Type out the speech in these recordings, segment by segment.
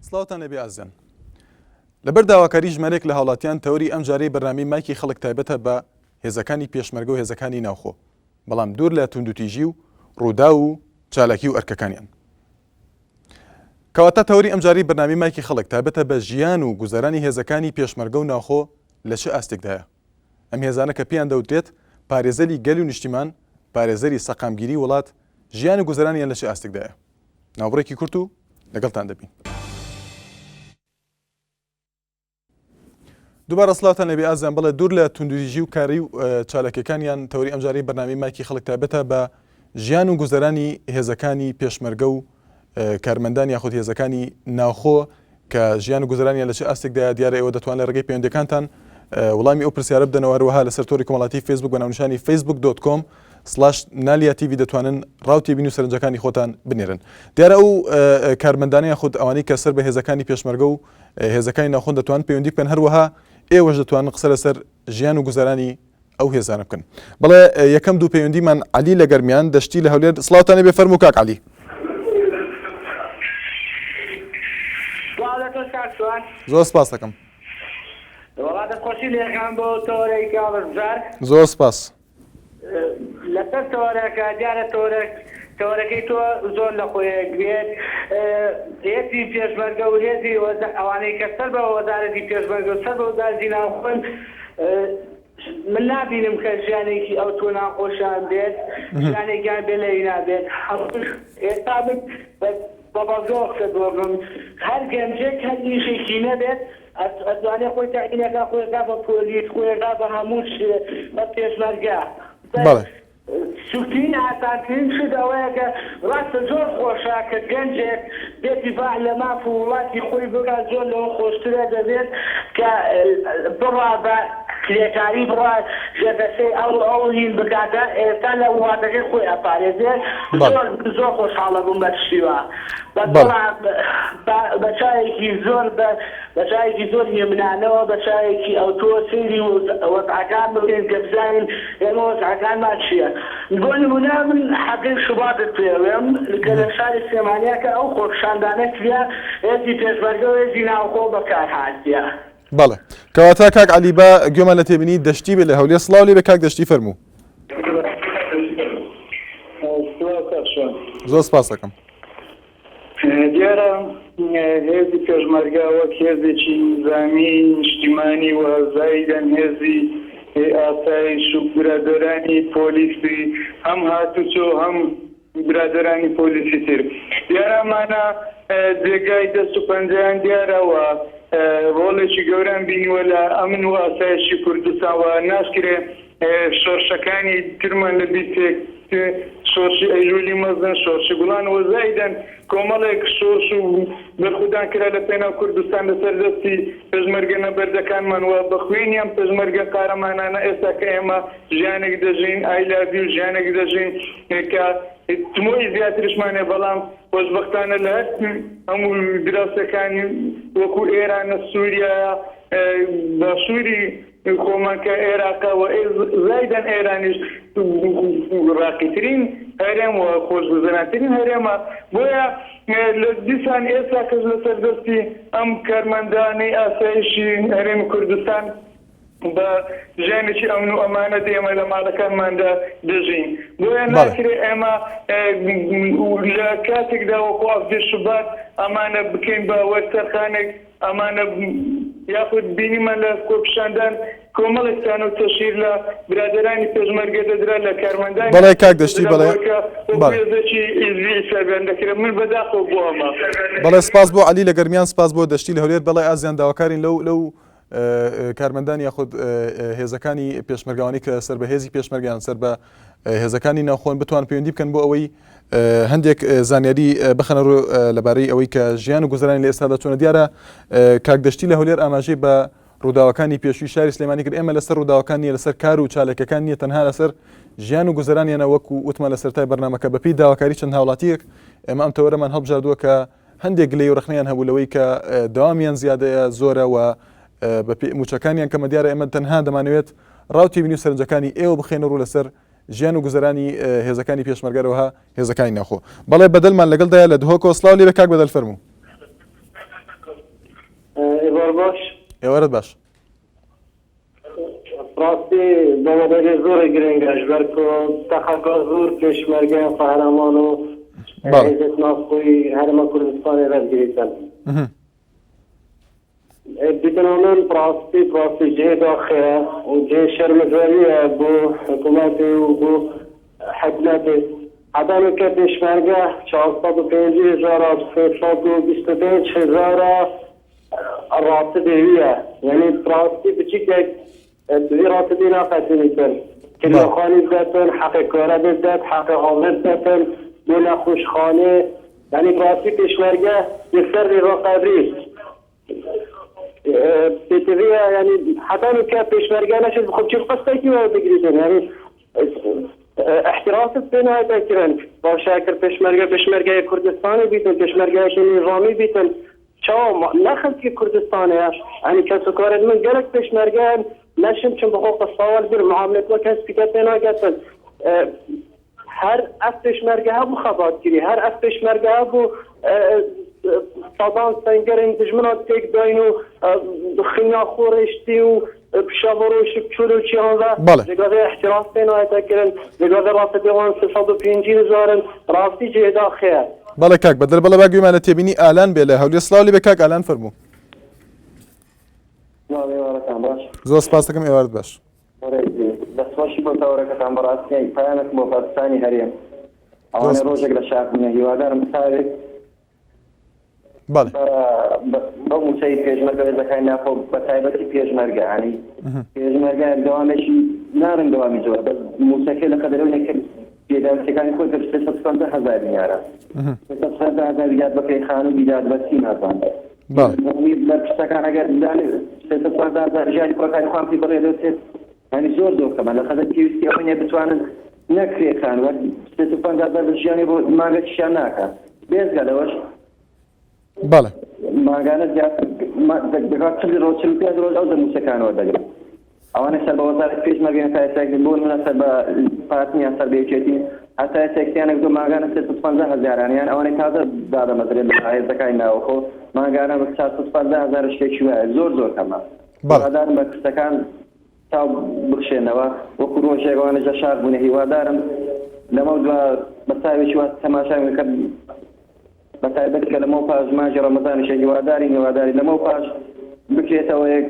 سڵاوتان لەبێ ئازیان. لەبەر داواکاری ژمارەیەک لە هاوڵاتیان تەوری ئەم جارەی بەرنامەی مایکی خەڵک تایبەتە بە هێزەکانی پێشمەرگە و هێزەکانی ناوخۆ، بەڵام دوور لە توندوتیژی و ڕوودا و چالاکی و ئەرکەکانیان. کەواتە تەوری ئەم جارەی بەرنامەی مایکی خەڵک تایبەتە بە ژیان و گوزەرانی هێزەکانی پێشمەرگە و ناوخۆ لە چه ئاستێکدایە. ئەم هێزانە کە پێیان دەوترێت پارێزەری گەل و نیشتیمان، پارێزەری سەقامگیری وڵات، ژیان و گوزەرانیان لە چه ئاستێکدایە. ناوبڕێکی کورت و لەگەڵتان دەبین. دووبارە سڵاوتان لەبێ ئازیان. بڵێ دوور لە توندوتیژی و کاری و چالاکیەکانیان تەوری ئەم جارەی بەرنامەی مایکی خەڵک تایبەتە بە ژیان و گوزەرانی هێزەکانی پێشمەرگە و کارمەندان یاخود هێزەکانی ناوخۆ کە ژیان و گوزەرانیان لە چه ئاستێکدایە. دیارە ئێوە دەتوانن لە ڕێگەی پەیوەندیەکانتان وەڵامی ئەو پرسیارە بدەنەوە. هەروەها لەسەر تۆری کۆمەڵاتی فیسبوک بە ناونیشانی facebook.com/نالیا TV دەتوانن ڕاوتی بین و سەرنجەکانی خۆتان بنێرن. دیارە ئەو کارمەندانەیان خود ئەوانەی کە سەر بە هێزەکانی پێشمەرگە و هێزەکانی ناوخۆن دەتوانن پەیوەندی بکەن، هەروەها ئێوەش دەتوانن قسە لەسەر ژیان و گوزەرانی ئەو هێزانە بکەن. بڵێ یەکەم دوو پەیوەندیمان عەلی لە گەرمیان دەشتی لە هەولێر. سڵاوتان لەبێ، فەرموو کاک عەلی. زۆر سپاس دەکەم. زۆر سپاس. لەسەر تۆرەکە دیارە تۆرەکەی تۆ زۆر لە خۆیەک بێت. هێزی پێشمەرگە و هێزی ئەوانەی کە سەر بە وەزارەتی پێشمەرگە و سەر بە وەزارەتی ناوخۆن، من نابینم کە ژیانێکی ئەو تۆ ناخۆشیان بێت، ژیانێکیان بێ لەوی نابێت. ئێستا بە بەزۆر دۆڕم هەر گەنجێک هەر ئیشێکی نەبێت ئەتوانێت خۆی تاعینەکە خۆیەکە بە پۆلیس، خۆیەکە بە هەموو بە پێشمەرگە. سوکترین ئاسانترین شت ئەوەیە کە ڕاستە زۆر خۆشە کە گەنجێک بێتی باع لە ماف و وڵاتی خۆی بگات، زۆر لەوە خۆشترە دەبێت کە بڕا بە کرێکاری بڕا ژێبەسەی ئەو هین بکاتە. ئێستا لە وڵاتەکەی خۆی ئەپارێزێت. زۆر خۆشحاڵە بووم بە تشتیوە. بە چایەکی زۆر هێمنانەوە، بە چایەکی ئەو تۆ سەیری وەزعەکان بکەین کە بزانین ئێمە وەزعەکانمان چییە. بۆ نمونە من حەقی شوباتت پێوێم کە لە شاری سلێمانیا کە ئەو خۆپیشاندانە کریا هێزی پێشمەرگە و هێزی ناوخۆ بەکارهاتیە. بەڵێ، کەواتە کاک عەلی بە گوێمان لە تێبینی دەشتی بێ لە هەولێر. سڵاو لێ بێ کاک دەشتی، فەرموو. زۆر سپاس دەکەم. دیارە هێزی پێشمەرگە وەک هێزێکی نظامی نیشتیمانی و زایدەن هێزی ئاسایش و برادەرانی پۆلیسی هەم هاتوچۆ هەم برادەرانی پۆلیسی تر دیارەمانە جێگای دەست و پەنجەیان دیارەوە ڕۆڵێکی گەوران بینیوە لە ئەمن و ئاسایشی کوردستانەوە. ناسکرێ شۆرشەکانی ترمان لە بیرتێک شۆرشی ئەیلولی مەزن، شۆرشی گوڵان و زایدەن کۆمەڵێک شۆرش و بەرخودان کرا لە پێناو کوردستان لەسەر دەستی پێشمەرگە نەبەردەکانمان و بە خوێنیان پێشمەرگە قارەمانانە ئێستا کە ئێمە ژیانێک دەژین ئایلاوی و ژیانێک دەژین کە تمۆی زیاترشمانێ، بەڵام خۆشبەختانە لە هەموو دراوسەکانی وەکو ئێرانە، سووریا، باشووری خۆمان کە عێراقا و زایدەن ئێرانیش ڕاقیترین هەرێم و خۆشگوزەرانترین هەرێمە. بۆیە لە دیسان ئێستا کەس لەسەر دەستی ئەم کارمەندانەی ئاسایشی هەرێمی کوردستان بە ژیانێکی ئەمن و ئەمانە ئێمە لە ماڵەکانماندا دەژین. بۆیە ناکرێت ئێمە لە کاتێکدا وەکو ئەفدی شوبات ئەمانە بکەین بە وەرسەرخانێک، ئەمانە یاخود بینیمان لە کۆپیشاندان کۆمەڵێکتان و تەشیر لە برادەرانی پێشمەرگە دەدرا لە کارمەندانی. بەڵێ کاک دەشتی، بەڵێ من بەداخۆ بۆ ئەمە. بەڵێ سپاس بۆ عەلی لە گەرمیان، سپاس بۆ دەشتی لە هەولێر. بەڵێ ئازیان داواکارین لەو کارمەندان یاخود هێزەکانی پێشمەرگەوانی کە سەر بە هێزی پێشمەرگیان سەر بە هێزەکانی ناوخۆن بتوان پەیوەندی بکەن بۆ ئەوەی هەندێک زانیاری بخەنە ڕوو لەبارەی ئەوەی کە ژیان و گوزەرانی لە ئێستادا چۆنە. دیارە کاک دەشتی لە هەولێر ئاماژەی بە ڕووداوەکانی پێشووی شاری سلێمانی کرد. ئێمە لەسەر ڕووداوەکان نیە، لەسەر کار و چالێکەکان نیە، تەنها لەسەر ژیان و گوزەرانیانە. وەکو وتمان لە سەرەتای بەرنامەکە بەپێی داواکاری چەند هاوڵاتیەک ئێمە ئەم تەوەرەمان هەڵبژاردووە کە هەندێک گلەی و ڕخنەیان هەبوو لەوەی کە داوامیان زیادەیە، زۆرە و بەپێی موچەکانیان کەمە. دیارە ئێمە تەنها دەمانەوێت ڕاوتی بینی و سەرنجەکانی ئێوە بخێنە ڕوو لەسەر ژیان و گوزەرانی هێزەکانی پێشمەرگەرەوەها هێزەکانی ناخۆ. بەڵێ بەدەلمان لەگەڵدایە لە دهۆکۆ. سڵاو لێ بێ کاک بەدەل، فەرموو. ئێوار باش ئێوارت باش ڕاستی بەمەدەری زۆری گرنگە ژبەرکۆ تەقەکە زۆر پێشمەرگەیان قەهرەمان و هێزت ناوخۆی هەرێمە کوردستانی ڕەتگریتن بیتنانن ڕاستی جێ داخەیە و جێ شەرمەزەریە بۆ حکوومەتی و بۆ حکومەتی عدالت که پێشمەرگە 450,325,000 ڕاستەدەویە یعنی ڕاستی بچیکێک دوی ڕاستەدی ناقەتێنیتن تلێخوانی بدەتن حەقی کۆرە بدەت حەقی هەڵێ بدەتن بۆ نەخۆشخانێ یعنی ڕاستی پێشمەرگە یەکسەر ڕێڕا قەبری پێتەویە یعنی عدالت که پێشمەرگە نەشێت بخۆ چی قەستێکی وە بگریتن یعنی احتراست بین هایده کرن با شکر پشمرگه کردستانی بیتن پشمرگه نظامی بیتن چاو نخل که کردستانه یعنی کسو کارد من گلک پشمرگه نشم چون بخواه سوال بیر معاملت و کس پیکت بینا گتن هر اف پشمرگه ها بو خبات گیری هر اف پشمرگه ها بو صدان سنگر این دجمنات تک داین و خینا خورشتی و بشاوروش بچولو چیانده لگاده احتراف بینای تکرن لگاده راسته دیوان 350,000 راستی جهدا خیر بەڵێ کاک بەدەر بەڵە باگوێمانە تێبینی ئالان بێ لە هەولێر سڵاولی بە کاک ئالان فەرموو زۆر سپاس دەکەم ئێوارت باش دەستخۆشی بۆ تاوەڕێکەتان بەڕاستی پایانێک بۆ پاکستانی هەرێم ئەوانە ڕۆژێک لە شاخنە هیوادارم ساوێک بەو موسەی پێشمەرگە دەکەین ناخۆ بە تایبەتی پێشمەرگە ینی پێشمەرگە دەوامێکی نارن دەوامی زۆر بە موسەکە لە قەدەرەوەی پێداویستەکانی خۆی گەشت 350,000 دیارە 350,000 بیدات بەکەی خان و بیدات بە 30,000 لە پشتەکان ئەگەر بدانێت 350,000 ژیانی کوڕەکانی خۆم پێی بڕێدەوێت ینی زۆر دۆکەمە لە خەدە پێویستی ئەوەیە بتوانن نەکرێکان وە 350,000 ژیانی بۆ ماگە چیان ناکات بێزگە لەوەش بەڵێ ماگانە دەکات چلی ڕۆژ 45 ڕۆژ ئەو دەموسەکانەوە دەگرێت ئەوانە سەر بە وەزارەتی پێشمەرگەیان تایساکردن بۆ منە سەر بە پارتنیان سەر بێچێتی هەتا سێکسیانێک دو ماگانە 350,000 یان ئەوانەی تازە دادەمەدرێت لە هێزەکانی ناوەخۆ ماگانە بە 450,000 شتێکی وایە زۆر کەمە هیوادارم بە کچەکان تاو بخشێنەوە وەکو ڕۆژێکەوانە جە شار بوونە هیوادارم لەمە دووە بەساوێکی وا تەماشاوی کرد بە تایبەت کە لەمە پاش ماژی ڕەمەزانیشە هیواداری لەمە پاش بکرێتەوە یەک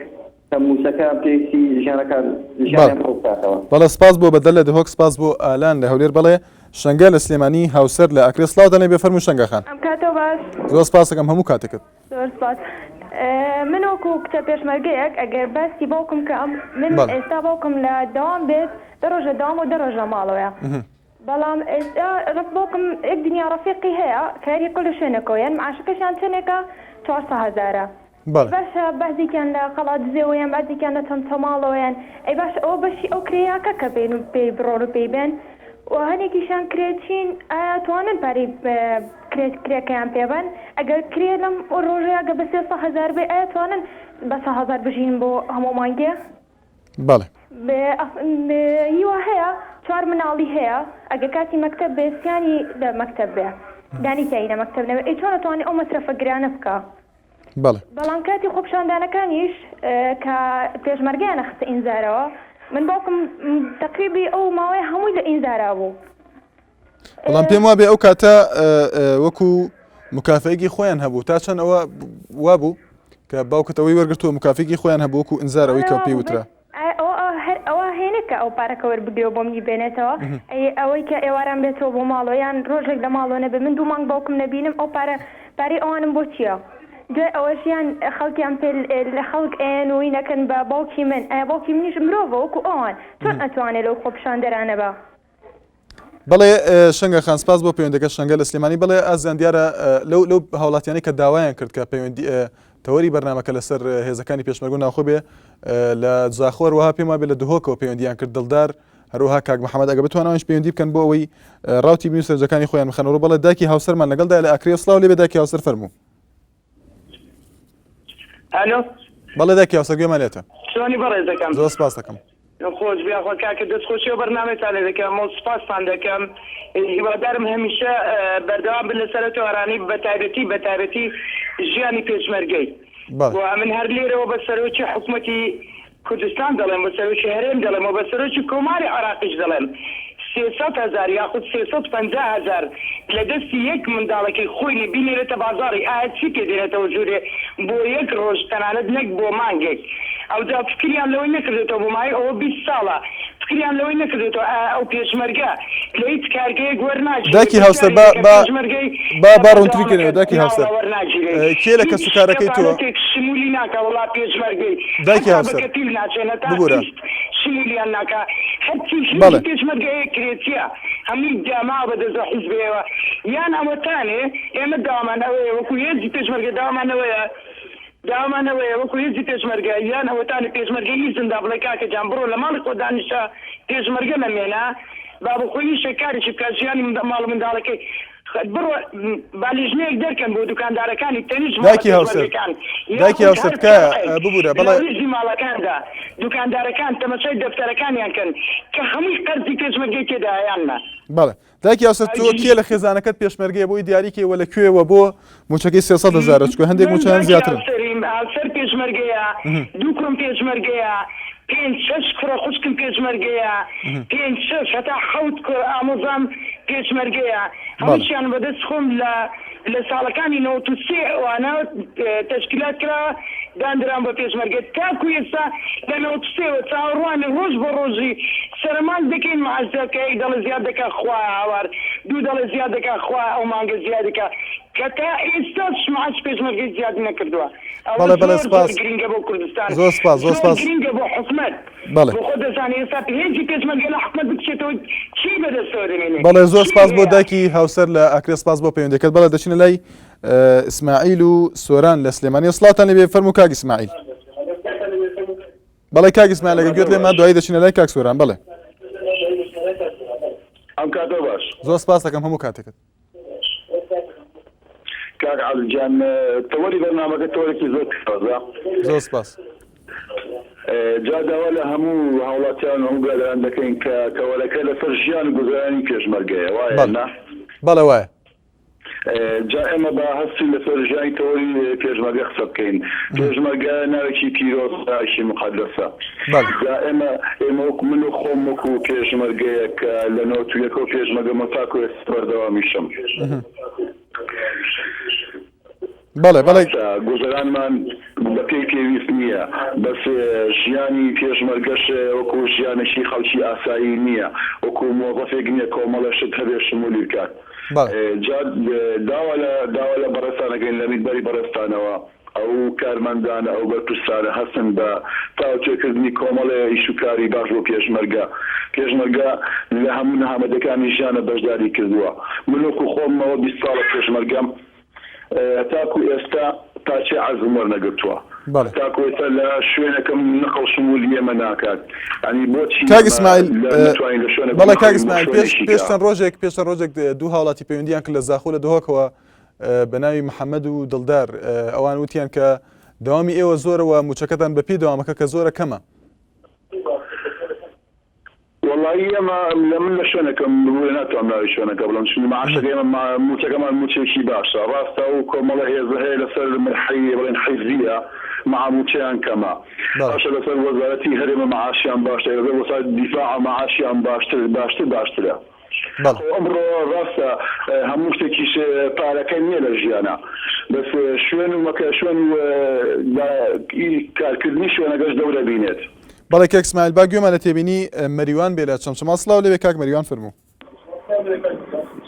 کە موسەکە پێویستی ژیانەکان ژیانیان بۆ بکاتەوە بەڵێ سپاس بۆ بەدەل لە دهۆک سپاس بۆ ئالان لە هەولێر بەڵێ شەنگە لە سلێمانی هاوسەر لە ئەکرێ سڵاو دەنێ بێ فەرموو شەنگەخان ئەم کاتەوە باش زۆر سپاس دەکەم هەموو کاتێکت زۆر سپاس من وەکو کچە پێشمەرگەیەک ئەگەر بەستی باوکم کە من ئێستا باوکم لە دەوام بێت دەڕۆژە داوام و دەڕۆژە ماڵەوەیە بەڵام ئێستا باوکم یەک دنیا ڕەفیقی هەیە کاری کل شوێنەکەویان معاشەکەشیان چەندێکە 400,000 باشە بەزێکیان لە قەڵات دزێوەیان بەزێکیان لە تەمتەماڵەوەیان ئەی باش ئەوە بەشی ئەو کرێیاکە کە بین و پێی بڕۆ و پێی بێن و هەنێکیشان کرێتچین ئایا توانن پارەی کرێکەیان پێبن ئەگەر کرێ لەم ڕۆژەیەگە بە 300,000 بێ ئایا توانن بە 100,000 بژین بۆ هەموو مانگێ بەڵێ هیوا هەیە 4 مناڵی هەیە ئەگەر کاتی مەکتەب بێسیانی لە مەکتەب بێ دانیتایی لە مەکتەب نەوە ئەی چۆن ئەتوانێت ئەو مەسرەفە گرانە بکە بەڵام کاتی خۆپشاندانەکانیش کە پێشمەرگیانە خستە ئینزارەوە من باوکم تقریبی ئەو ماوەی هەمووی لە ئینزارا بوو بەڵام پێم وابێ ئەو کاتە وەکو مکافەیەکی خۆیان هەبوو تا چەند ئەوە وابوو کە باوکتەوەی وەرگرتووە مکافێکی خۆیان هەبوو وەکو ئینزارەوەی کە پێی وترا ئەوە هێنێکە ئەو پارەکە وەربگرێەوە بۆ منی بێنێتەوە ئەوەی کە ئێواران بێتەوە بۆ ماڵەوە یان ڕۆژێک لە ماڵەوە نەبێ من 2 مانگ باوکم نەبینم ئەو پارەی ئەوانم بۆ چییە دوێ ئەوەشیان خەڵکیان پێ لە خەڵک ئێنوی نەکەن بە باوکی من ئایا باوکی منیش مرۆڤە وەکو ئەوان چۆن ئەتوانێت لەو خۆپشاندەرانە بە بەڵێ شەنگە خان سپاس بۆ پەیوەندەکە شەنگە لە سلێمانی بڵێ ئازیان دیارە لەو هاوڵاتیانی کە داوایان کرد کە تەوەری بەرنامەکە لەسەر هێزەکانی پێشمەرگە ناوخۆ بێ لە جاخۆر وها پێم وابێ لە دهۆکەوە پەیوەندیان کرد دڵدار هەروەها کاک محەممەد ئەگە بتوانەوەش پەیوەندی بکەن بۆ ئەوەی ڕاوتی بین سەرجەکانی خۆیان بخەنەوە بەڵێ داکی هاوسەرمان لەگەڵدا لە ئەکرێ سڵاو لێ بێ داکی هاوسەر فەرموو ئەلۆ بەڵێ داکی هاوسەر گوێمان لێتە چۆنی بەڕێز دەکەم زۆر سپاس دەکەم خۆش بیاخۆ کاکە دەستخۆشی و بەرنامەتان لێ دەکەم و سپاستان دەکەم هیوادارم هەمیشە بەردەوام بن لەسەر تۆڕانی بە تایبەتی ژیانی پێشمەرگەی ومن هەر لێرەوە بە سەرۆکی حکوومەتی کوردستان دەڵێن بە سەرۆکی هەرێم دەڵێن و بە سەرۆکی کۆماری عێراقیش دەڵێن 300,000 یاخود 350,000 لە دەستی یەک منداڵەکەی خۆی بینێرێتە بازاڕی ئایا چی پێ دێنێتەوە ژوورێ بۆ یەک ڕۆژ تەنانەت نەک بۆ مانگێک ئەوجا فکریان لەوەی نەکردێتەوە بۆ مای ئەوە 20 ساڵە فکریان لەوەی نەکردێتەوە ئەو پێشمەرگە لە هیچ کارگەیەک وەرناگیرێت داکی هاوسەر با ڕوونتریکردنەوە داکی هاوسەر کێ لە کەس و کارەکەی تۆ شمولی ناکە وڵا پێشمەرگەی داکی هاوسەر بگورە شمولیان ناکە هەرچی پێشمەرگەیە کرێتیە هەمووی داما بەدەست حیزبەوە یان ئەوەتانێ ئێمە داوامانەوەیە وەکو هێزی پێشمەرگە داوامانەوەیە وەکو هێزی پێشمەرگە یان ئەوەتانە پێشمەرگەی زندا بڵێ کاکە جان بڕۆ لە ماڵی خۆ دانیشە پێشمەرگە نەمێنا با بخۆی شەکارێکی کارژیانی ماڵ منداڵەکەی بڕۆ بالیژنەیەک دەرکەن بۆ دوکاندارەکانی تەنیش داکی هاوسەر تکایە ببوورە بەڵێ ماڵەکاندا دوکاندارەکان تەمەشای دەفتەرەکانیان کەن کە هەمووی قەرزی پێشمەرگەی تێدایاننا بەڵێ داکی هاوسەر تۆ کێ لە خێزانەکەت پێشمەرگەیە بۆی دیاریکەوە لەکوێوە بۆ موچەکەی 300,000 چکە هەندێک موچەیان زیاترن سەر پێشمەرگەیە دوو کوڕم پێشمەرگەیە 5-6 کوڕە خوشکم پێشمەرگەیە 5-6 هەتا 7 کوڕ ئامۆزام پێشمەرگەیە هەمووشیان بەدەست خۆم لە ساڵەکانی 93 ئەوانە تەشکیلات کرا دانران بە پێشمەرگە تاکو ئێستا لە 93 چاوەڕوانە ڕۆژ بە ڕۆژی سەرمان دەکەین معزەکەی دەڵە زیاد دەکە خوا هاوار دوو دەڵە زیاد دەکە خوا ئەو مانگە زیاد دەکە کە تا ئێستا معاش پێشمەرگەی زیاد نەکردووە بەڵێ سپاس گرینگە بۆ کوردستان زۆر سپاس گرینگە بۆ حکومەت بەڵێ بۆ خۆ دەزانێ ئێستا هێزی پێشمەرگە لە حکومەت بکشێتەوە چی بەدەستەوە دەمێنێت بەڵێ زۆر سپاس بۆ داکی هاوسەر لە ئاکرێ سپاس بۆ پەیوەندیەکەت بەڵێ دەچینە لای ئیسماعیل و سۆران لە سلێمانی سڵاتان لێبێ فەرموو کاک ئیسماعیل بەڵێ کاک ئیسماعیل ئەگەر گوێت لێمان دوایی دەچینە لای کاک سۆران بەڵێ ئەم کاتۆ باش زۆر سپاس دەکەم هەموو کاتێکت کاک عەبدولجان تەوەری بەرنامەکە تۆرێکی زۆر تازە زۆر سپاس جا داوا لە هەموو هاوڵاتیان هەموو گەلان دەکەین کە تەوەرەکە لەسەر ژیان گوزارانی پێشمەرگەیە وایە نا بەڵێ وایە جا ئێمە بە هەستی لەسەر ژیانی تەوەری پێشمەرگە قسە بکەین پێشمەرگە ناوێکی پیرۆزی مقدسە جا ئێمە وەکو من و خۆم وەکو پێشمەرگەیە کە لە 91 پێشمەرگە مەتاکو ئێستا بەردەوامیشم بەڵێ گوزەرانمان بە پێی پێویست نییە بەس ژیانی پێشمەرگەش وەکو ژیانێکی خەڵکی ئاسایی نییە وەکو مۆزەفێک نییە کۆمەڵەشت هەبێ شمولی بکات داوا لە بەڕێستانەکەین لە میدبەری بەڕێستانەوە ئەو کارمەندانە ئەو بەرپرسانە هەستن بە تاوتێکردنی کۆمەڵێ ئیشوکاری باش بۆ پێشمەرگە لە هەموو نەهامەتەکانی ژیانە بەشداری کردووە من وەکو خۆمەوە 20 ساڵە پێشمەرگەم تاکو ئێستا تاچێ عەزم وەرنەگرتووە تاکو ئێستا لە شوێنەکەم نەقڵ شمولی ئێمە ناکات ئەنی بۆچی کاک ئیسماعیل بەڵێ کاک ئیسماعیل پێشتن ڕۆژێک دوو هاوڵاتی پەیوەندیان کرد لە زاخۆ لە دۆهۆکەوە بە ناوی محەممەد و دڵدار ئەوان وتیان کە داوامی ئێوە زۆرەوە موچەکەتان بەپی دەوامەکە کە زۆرە کەمە والله ئێمە لە من لە شوێنەکەم ناتوانم ناوی شوێنەکە بڵم چون معاشەکە ئێمە موچەکەمان موچێکی باشە ڕاستە و کۆمەڵە هێزە هەیە لەسەر مرحەی بڵێن حیزبیە مع موچەیان کەمە باشە لەسەر وەزارەتی هەرێمە معاشیان باشتر لەسەر وەزارەت دیفاع معاشیان باشترە ئەمڕۆ ڕاستە هەموو شتێکیش پارەکە نییە لە ژیانە بەس شوێن و مەکە شوێن کارکردنی شوێنەکەش دەورە بینێت بەڵێ کاک ئیسماعیل با گوێمان لە تێبینی مەریوان بێ لە چەمچەما سڵاو لەبێ کاک مەریوان فەرموو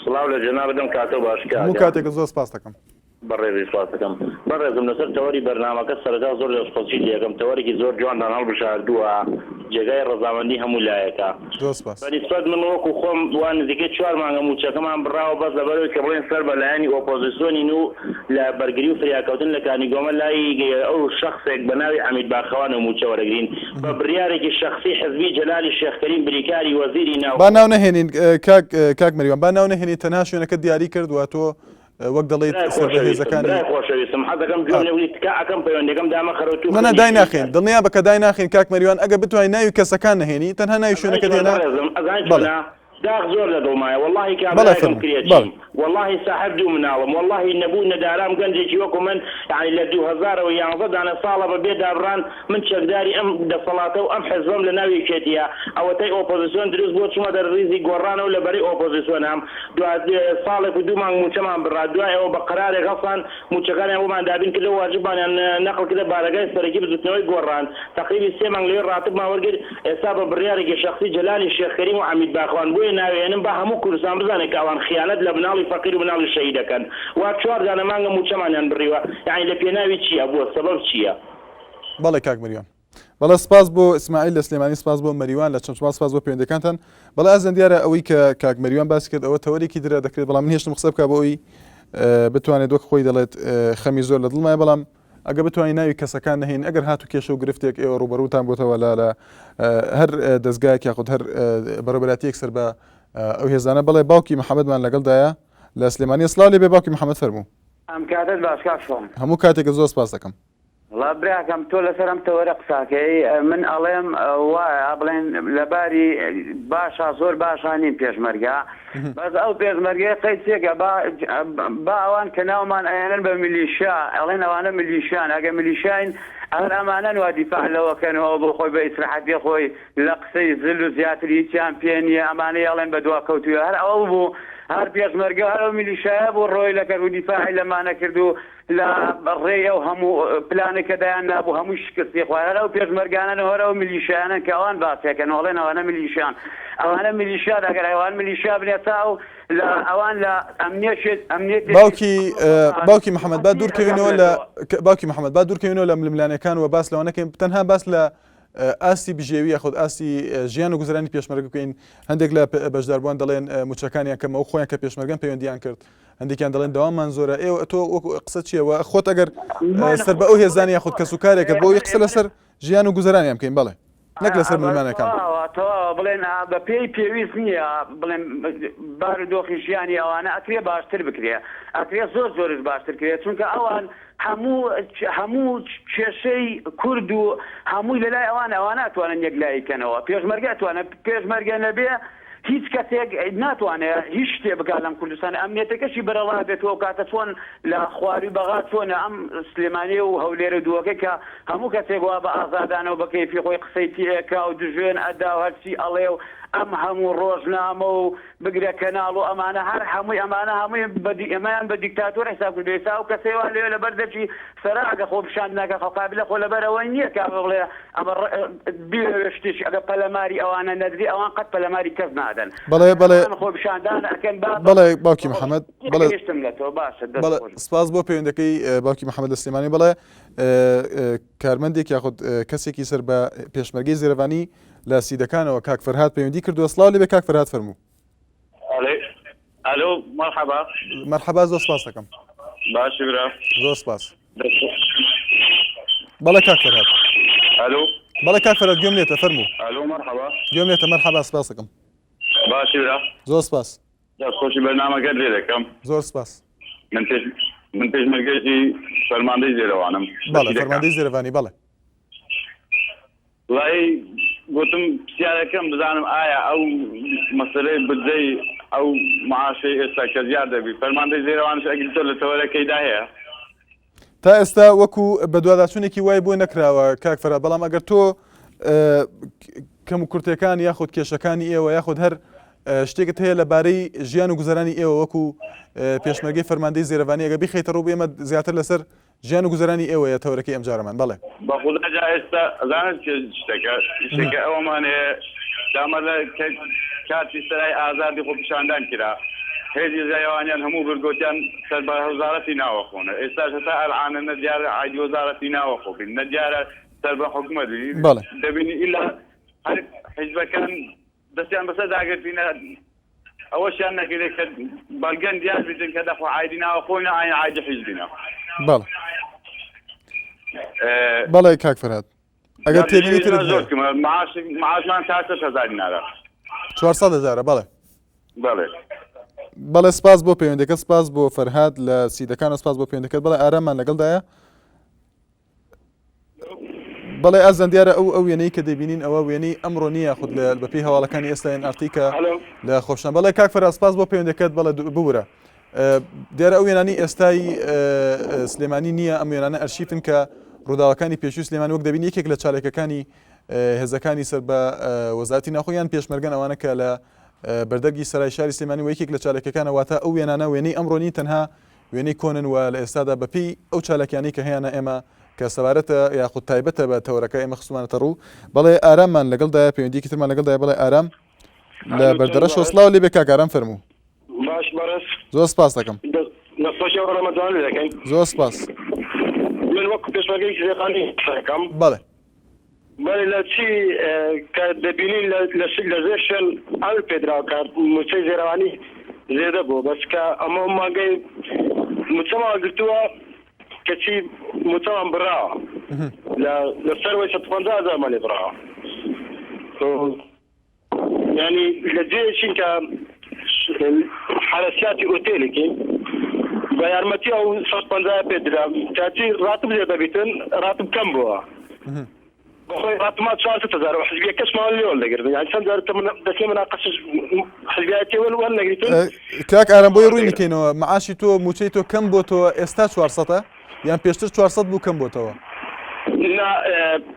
سڵاو لە جەنابەتم کاتۆ باش هەموو کاتێکە زۆر سپاس دەکەم بەڕێزی سپاس دەکەم بەڕێزم لەسەر تەوەری بەرنامەکە سەرەتا زۆر دەستخۆشی لێەکەم تەوەرێکی زۆر جوانتان هەڵبژاردووە جێگای ڕەزامەندی هەموو لایەکە بەنسبەت من وەکو خۆم وان نزیکەی 4 مانگە موچەکەمان بڕاوە بەس لەبەرەوەی کە بڵێن سەر بەلایەنی ئۆپۆزیسیۆنین و لە بەرگری و فریاکەوتن لە کانیگۆمە لای ئەو شەخصێک بە ناوی حەمید باخەوان و موچە وەرەگرین بە بڕیارێکی شەخصی حزبی جەلالی شێخکەریم بریکاری وەزیری ناو با ناو نەهێنین کاک مەریوان با ناو نەهێنین تەنها شوێنەکە دیاری کردووە تۆ وەک دەڵێت سەربەهێزەکانی خۆشەویستم حەزەکەم گوێنەوەی تکاکەم پەیوەندەکەم دامە خەرەوتوو نە دای ناخێن دڵنیا بە کە دای ناخێن کاک مەریوان ئەگە بتوانین ناوی کەسەکان نەهێنی تەنها ناوی شوێنەکە دێنا داغ زۆر لە دڵمایە واللهی بەڵێ کابراکەم فەرموو. کرێتی واللهی ساحب دوو مناڵم واللهی نەبوو نەدارام گەنجێکی وەکو من یعنی لە 2011 دانە ساڵە بەبێ دابڕان من چەکداری ئەم دەسەڵاتە و ئەم حزبم لە ناوی کێتیە ئەوەتەی ئۆپۆزیسیۆن دروست بۆ چوومە دەرڕیزی گۆڕانەوە لەبەری ئۆپۆزیسیۆنام ساڵێک و دوومان موچەمان بڕا دوایەوە بە قەرارێک هەڵسان موچەکانیان بۆمان دابین کردەوە واجبانیان نەقڵ کردە بارەگای سەرەکی بزوتنەوەی گۆڕان تقریبی 3 مانگ لەوێ ڕاتبمان وەرگرت ئێستا بە بڕیارێکی شەخسی جەلالی شێخ کەریم و حەمید باخوان بۆیە ناوێنم بە هەموو کوردستان بزانێت کە ئەوان خیانەت لە مناڵی فەقیر و مناڵی شەهید دەکەن وا 4 دانە مانگە موچەمانیان بڕیوە یعنی لە پێناوی چییە بۆ سەبەب چییە؟ بەڵێ کاک مەریوان بەڵێ سپاس بۆ ئیسماعیل لە سلێمانی سپاس بۆ مەریوان لە چەند سپاس بۆ پەیوەندیەکانتان بەڵێ ئازان دیارە ئەوەی کە کاک مەریوان باسی کرد ئەوە تەوەریکی درا دەکرێت بەڵام من هێشتم قسە بکە بۆ ئەوی بتوانێت وەک خۆی دەڵێت خەمی زۆر لە دڵمایە بەڵام ئەگە بتوانین ناوی کەسەکان نەهێن ئەگەر هاتو کێشە و گرفتێک ئێوە ڕوبەڕووتان بۆتەوە لە هەر دەستگایەک یاخود هەر بەڕێوەبەراتیەک سەر بە ئەو هێزانە بەڵێ باوکی محەممەدمان لەگەڵدایە لە سلێمانی سڵاو لێ بێ باوکی محەممەد فەرموو ئەم کاتت باش کاکشۆم هەموو کاتێکە زۆر سپاس دەکەم وڵا براکەم تۆ لەسەرم تەوەرە قساکەی من ئەڵێم وایە بڵێن لەباری باشە زۆر باشە نیم پێشمەرگە بەس ئەو پێشمەرگەی قەیسێکە با ئەوان کە ناومان ئەیانن بە میلیشیا ئەڵێن ئەوانە میلیشیان ئەگە میلیشاین ئەر ئەمانە وا دیفاع لەوەکەنەوە بۆ خۆی بە ئیسراحەتی خۆی لە قسەی زل و زیاتر هیچیان پێ نییە ئەمانەی ئەڵێن بە دوا کەوتووە هەر ئەوە بوو هەر پێشمەرگە هەر میلیشایە بۆ ڕۆی لەکرد و دیفاعی لەمانە کرد و لە ڕێی ئەو هەموو پلانێکەدایان نابوو هەموو شکستی خوارە و پێشمەرگانە هەرە و میلیشیانە کە ئەوان باسیەکەن وڵێن ئەوانە میلیشیان ئەوانە میلیشیا دەگەر ئەوان میلیشیا بنێتا و لە ئەوان لە ئەمنیەت باوکی محەممەد با دوورکەوینەوە لە باوکی محەممەد با دوورکەوینەوە لە ململانەکان و باس لەوە نەکەین تەنها باس لە ئاسی بژێوی خۆت ئاسی ژیان و گوزرانی پێشمەرگە بکەین هەندێک لە بەشداربووان دەڵێن موچەکانیان کەمە و خۆیان کە پێشمەرگەن پەیوەندیان کرد هەندێکیان دەڵێن داوامان زۆرە ئێوە تۆ قسە چیەوە خۆت ئەگەر سەر بە ئەو هێزانی یاخود کەسوکارێکە بۆ قسە لەسەر ژیان و گوزرانیان بکەین بەڵێ نەک لەسەر ملمانەکان بڵێن بە پێی پێویست نییە بڵێن بارودۆخی ژیانی ئەوانە ئەکرێ باشتر بکرێ ئەکرێ زۆر زۆرش باشتر کرێت چونکە ئەوان هەموو کێشەی کورد و هەمووی لەلای ئەوان ناتوانن یەکلایکەنەوە پێشمەرگە توانە پێشمەرگە نەبێ هیچ کەسێک ناتوانێت هیچ شتێ بکات لەم کوردستان ئەمنیەتەکەشی بەرەڵا بێتەوە کاتە چۆن لە خواری بەغا چۆنە ئەم سلێمانی و هەولێرە دووەکە کە هەموو کەسێک وا بە ئازادانەوە بە کەیفی خۆی قسەی تێکا و دژوێن ئەدا و هەرچی ئەڵێ و ئەم هەموو ڕۆژنامە و بگرە کەناڵ و ئەمانە هەر هەمووی ئەمانە هەمووی ئەمایان بە دیکتاتۆر حساب کردوێسا و کەسێوان لێ لەبەر دەچی سەراگە خۆ پیشاندناکە خەقابلە خۆ لەبەرەوەی نییە کا بڵێ ئەمە بێشتیش ئەگە پەلەماری ئەوانە نەدری ئەوان قەت پەلەماری کەس نادەن بەڵێ خۆ پیشاندان ئەکەن بەڵێ باوکی محەممەد بەڵێشتم لە تۆ باشە سپاس بۆ پەیوەندەکەی باوکی محەممەد لە سلێمانی بەڵێ کارمەندێک یاخود کەسێکی سەر بە پێشمەرگەی زێرەوانی لە سیدەکانەوە کاک فەرهاد پەیوەندی کردووە سڵاو لێ بێ کاک فەرهاد فەرموو الو مرحبا مرحبا زۆر سپاس دەکەم باشی برا زۆر سپاس بەڵێ کاک فەرهاد الو بەڵێ کاک فەرهاد گوێم لێتە فەرموو الو مرحبا گوێم لێتە مەرحەبا سپاس دەکەم باشی برا زۆر سپاس خۆشی بەرنامەکەت لێ دەکەم زۆر سپاس من پێشمەرگەیەکی فەرماندەی زێرەوانم بەڵێ فەرماندەی زێرەوانی بەڵێ وڵی گوتم پرسیارەکەم بزانم ئایا ئەو مەسەلەی بجەی ئەو معاشەی ئێستا کە زیاد دەبی فەرماندەی زێرەوانش ئەگری تۆ لە تەوەرەکەیدا هەیە تا ئێستا وەکو بە دوواداچوونێکی وای بۆ نەکراوە کاک فەرهاد بەڵام ئەگەر تۆ کەم و کورتەکان یاخود کێشەکانی ئێوە یاخود هەر شتێکت هەیە لەبارەی ژیان و گوزەرانی ئێوە وەکو پێشمەرگەی فەرماندەی زێرەوانی ئەگە بیخەیتە ڕوو ئێمە زیاتر لەسەر ژیان و گوزەرانی ئێوەیە تەوەرەکەی ئەم جارەمان بەڵێ بەخودا جا ئێستا ئەزانت شتێکە ئەوەمان هەیە دامە لە کاتی سەرای ئازادی خۆ پیشاندان کرا هێزی زایوانیان هەموو بەرگۆتیان سەر بە وەزارەتی ناوەخۆنە ئێستاش هەتا ئەلعانە نەدیارە عایدی وەزارەتی ناوەخۆ بین نەدیارە سەر بە حکومەتی دەبینی ئیلا هەر حیزبەکان دەستیان بەسەر داگرتینە ئەوەشیان نەکرێت کە بەڵگەن دیار بێتن کە دەخوا عایدی ناوەخۆینە ئاین عایدی حیزبینە بەڵێ بەڵێ کاک فەرهاد ئەگەر تێبینی ترت معاشمان 400,000 دینارە 400,000 بەڵێ بەڵێ بەڵێ سپاس بۆ پەیوەندەکە سپاس بۆ فەرهاد لە سیدەکان و سپاس بۆ پەیوەندەکەت بەڵێ ئاراممان لەگەڵدایە بەڵێ ئازان دیارە ئەو وێنەی کە دەبینین ئەوە وێنەی ئەمڕۆ نییە خود بەپی هەواڵەکانی ئێستا ئارتیکە لە خۆشنە. بەڵێ کاک فەراد سپاس بۆ پەیوەندەکەت بەڵێ ببوورە. دیارە ئەو وێنانی ئێستای سلێمانی نییە، ئەم وێنانە ئەرشیفن کە ڕووداوەکانی پێشووی سلێمانی وەک دەبین یەکێک لە چالێکەکانی هێزەکانی سەر بە وەزارەتی ناخۆیان پێشمەرگەن ئەوانە کە لە بەردەرگی سەرای شاری سلێمانی و یەکێک لە چالێکەکانە واتە ئەو وێنانە وێنەی ئەمڕۆنی تەنها وێنەی کۆنن و لە ئێستادا بەپی ئەو چالەکیانی کە هەیەە ئێمە کە سەبارەتە یاخود تایبەتە بە تەورەکە ئێمە خسومانەتە ڕوو. بەڵێ ئاراممان لەگەڵدایە پەیوەندیکی ترمان لەگەڵدایە. بەڵێ ئارام لە بەردەرەش وەسڵاو لێ بێ کاکارام فەرموو. باش بەڕێز زۆر سپاس دەکەم. نەخۆشیە ڕەمەزان لێ دەکەین. زۆر سپاس. من وەکو پێشمەرگەی سێقانی دەکەم. بەڵێ بەڵێ لە چی کە دەبینین لە زێر شوێن ئەو پێدراوکە موچەی زێرەوانی زێدە بوو بەس کە ئەمە مانگەی موچەمان گرتووە کەچی موچەمان بڕاوە لەسەر وەی 150,000 مەلی بڕاوە. یعنی لە جێشین کە حرەسیاتی ئۆتێلێکی بە یارمەتی ئەو 150 پێدرا کاتی ڕاتب لێ دەبیتن ڕاتب کەم بووە. بخۆی ڕاتما 400,000 و حزبیە کەسمان لێوە دەگرن یان چەند جار دەچێ مناقەشەش حزبیەتی وەل نەگریتن. کاک ئارام بۆی ڕووی نکەینەوە معاشی تۆ موچەی تۆ کەم بۆ تۆ ئێستا 400 یان پێشتر 400 بوو کەم بۆتەوە؟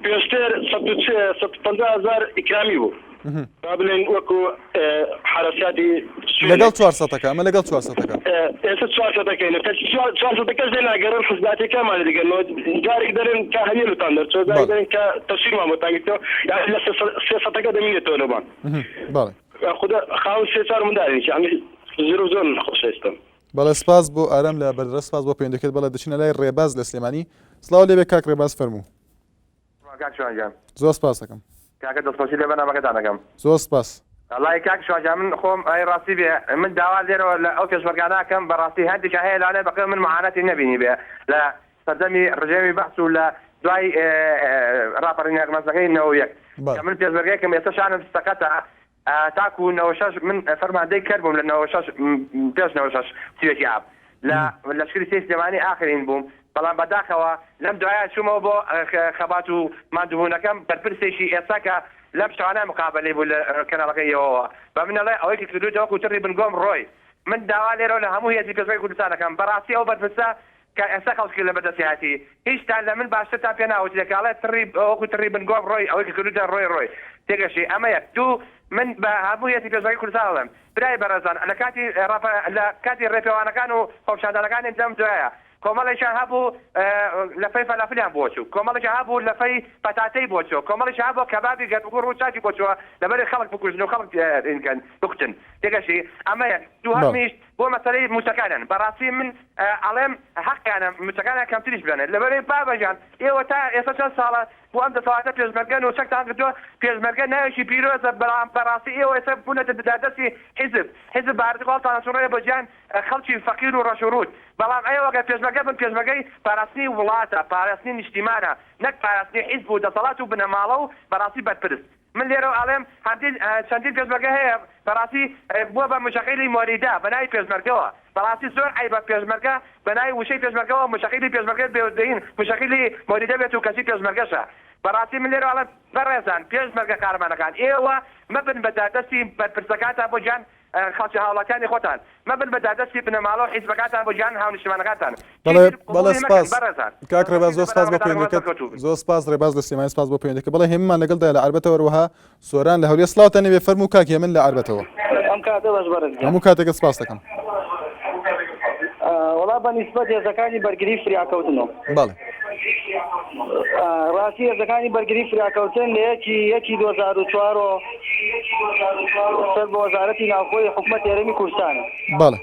پێشتر 150,000 ئیکرامی بوو. بابلین وەکو حرەسیاتی لەگەڵ 400ەکە ئەمە لەگەڵ 400ەکە ئێستا 400ەکەین 400ەکەش دێناگەڕن حزباتەکەمان دەگەنەوە جارێک دەرن کە هەنیێتان دەرچۆ جارێک دەرن کە تەفسیرمان بۆتانگرتەوە یان لە 300ەکە دەمینێتەوە لەبان. بەڵێ خوددا خاوەن 3-4 منداڵێکی ئەمی زۆر نەخۆش ئێستا. بەڵێ سپاس بۆ ئارام لە بەردەرە سپاس بۆ پەیوەندەکەت. بەڵێ دەچینە لای ڕێباز لە سلێمانی. سڵاو لێ بێ کاک ڕێباز فەرموو. زۆر سپاس دەکەم. کاکە دەستخۆشی لێ بەنامەکەتان دەکەم. زۆر سپاس. وڵای کاک شوانجان من خۆم ئەی ڕاستی بێ من داوا لێرەوە لە ئەو پێشمەرگاناکەم بەڕاستی هەندێک هەیە لاانێ بەقێ من معانەتی نەبینی بێ لە سەردەمی ڕژێمی بەحث و لە دوای ڕاپەڕینی نەقمەزەکەی 91 کە من پێشمەرگەیەکم ئێستا شانم سەکەتە تاکو 96 من فەرماندەی کرد بووم لە 96 پێش 96 سوێتی ئاب لە لەشکری سێ سلێمانی ئاخرین بووم. بەڵام بەداخەوە لەم دوایە چوومەوە بۆ خەبات و مادوبوونەکەم بەرپرسێکی ئێستا کە لەم شتانە مقابلەی بوو لە کەناڵەکەیەوە بە منەڵێ ئەوەی کە کردوتەوە کوتری بنگۆم ڕۆی من داوا لێرەوە لە هەموو هێزی پێشمەرگەی کوردستانەکەم بەڕاستی ئەو بەرپرسە کە ئێستا خەڵکی لە بەدەستیهاتی هیچتان لە من باشترتان پێ ناوت لەکاڵێت ئەوەکو تری بنگۆم ڕۆی ئەوەی کە کردوتە ڕۆی تێگەشی ئەمە یەک دوو من بە هەموو هێزی پێشمەرگەی کوردستان دەڵێم برای بەڕێزان لە کاتی ڕێپێوانەکان و خۆپشاندانەکانی دەم دوایە کۆمەڵێکیان هەبوو لە فەی فەلافلیان بۆچوو کۆمەڵێکیان هەبوو لە فەی پەتاتەی بۆچوە کۆمەڵێکیان هەبوو کەبابی گەرمگوڕ و چاکی بۆچوە لەبەری خەڵک بکوژن و خەڵک بکوتن تێگەشی ئەمە دوو هەمیشت بۆ مەسەلەی موچەکانن بەڕاستی من ئەڵێم حەقیانە موچەکانە کەمتریش بێنێت لەبەرەی بابەژان ئێوە تا ئێستا چەند ساڵە بۆ ئەم دەسەڵاتە پێشمەرگەن و چەکتان کردووە پێشمەرگە ناوێکی پیرۆزە بەڵام بەڕاستی ئێوە ئێستا بوونەتە دەستی حیزب باردقاڵتان سوڕێ بەجیان خەڵکی فەقیر و ڕەشوڕوت بەڵام ئێوەگە پێشمەرگە بن پێشمەرگەی پاراستنی وڵاتە پاراستنی نیشتیمانە نەک پاراستنی حیزب و دەسەڵات و بنەماڵە و بەڕاستی بەرپرست من لێرە ئاڵێم چەندین پێشمەرگە هەیە بەڕاستی بووە بە مشەقیلی مۆریدا بەناوی پێشمەرگەوە بەڕاستی زۆر عیبە پێشمەرگە بەناوی وشەی پێشمەرگەوە مشەقیلی پێشمەرگە بێدەین مشەقیلی مۆریدا بێت و کەسی پێشمەرگەشە بەڕاستی من لێرە ئاڵێم بەڕێزان پێشمەرگە قارمانەکان ئێوە مەبن بە دادەستی بەرپرسەکانتان بۆ جان خەڵکی هاوڵاتیانی خۆتان مەبن بە دادەستی بنەماڵە و حیزبەکانتان بۆ جان هاونیشتمانەکانتان. بەڵێ سپاس کاک ڕێباز زۆر سپاس بۆ پەیوەندەکەت زۆر سپاس ڕێباز لە سلێمانی سپاس بۆ پەیوەندەکە. بەڵێ هێمنمان لەگەڵدایە لە عربەتەوە وەها سۆران لە هەولێر سڵاوتان لێ فەرموو کاک هێمن لە عربەتەوە هەموو کاتێکە سپاس دەکەم. وڵا بە نیسبەت هێزەکانی بەرگری فریاکەوتنەوە بەڵێ ڕاستی هێزەکانی بەرگری فریاکەوتن لە یەکی 2004 سەر بە وەزارەتی ناوخۆی حکومەت هێرەمی کوردستانە بەڵێ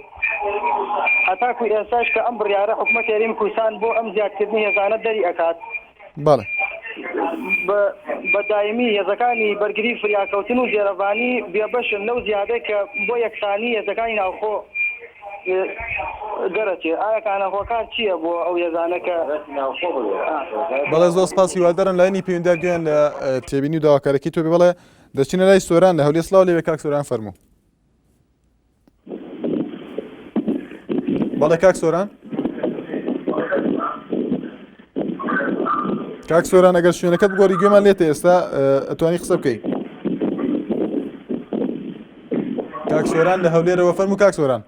هەتاکو ئێستاش کە ئەم بڕیارە حکومەت هێرەمی کوردستان بۆ ئەم زیادکردنی هێزانە دەری ئەکات بەڵێ بە دایمی هێزەکانی بەرگری فریاکەوتن و جێرەبانی بێبەشن لەو زیادەی کە بۆ یەکسانی هێزەکانی ناوخۆ دەرەچێ ئایا کانەخۆکان چییە بۆ ئەو هێزانەکە بەڵێ زۆر سپاس هیوادارم لایەنی پەیوەندیدارگویان لە تێبینی و داواکارەکەی تۆ بڵێ دەچینە لای سۆران لە هەولێر سڵاو لێوێ کاک سۆران فەرموو. بەڵێ کاک سۆران کاک سۆران ئەگەر شوێنەکەت گۆری گوێمان لێتە ئێستا ئەتوانی قسە بکەیت. کاک سۆران لە هەولێرەوە فەرموو کاک سۆران.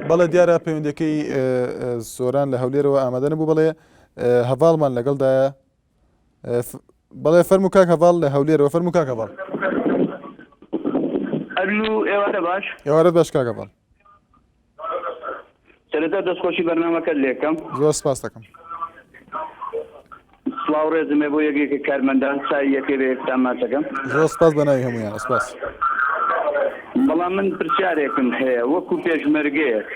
بەڵێ دیارە پەیوەندەکەی سۆران لە هەولێرەوە ئامادە نەبوو بڵێ هەڤاڵمان لەگەڵدایە. بەڵێ فەرموو کاک هەڤاڵ لە هەولێرەوە فەرموو کاک هەڤاڵ. ئەلو ئێوارە باش ئێوارەت باش کاک هەڤاڵ. سەرەتا دەستخۆشی بەرنامەکەت لێکەم. زۆر سپاس دەکەم. سڵاو ڕێزمێ بۆ یەکێکی کارمەندان سای یەکێ بە یەکتان ماچەکەم. زۆر سپاس بە ناوی هەموویان سپاس. بەڵام من پرسیارێکم هەیە وەکو پێشمەرگەیەک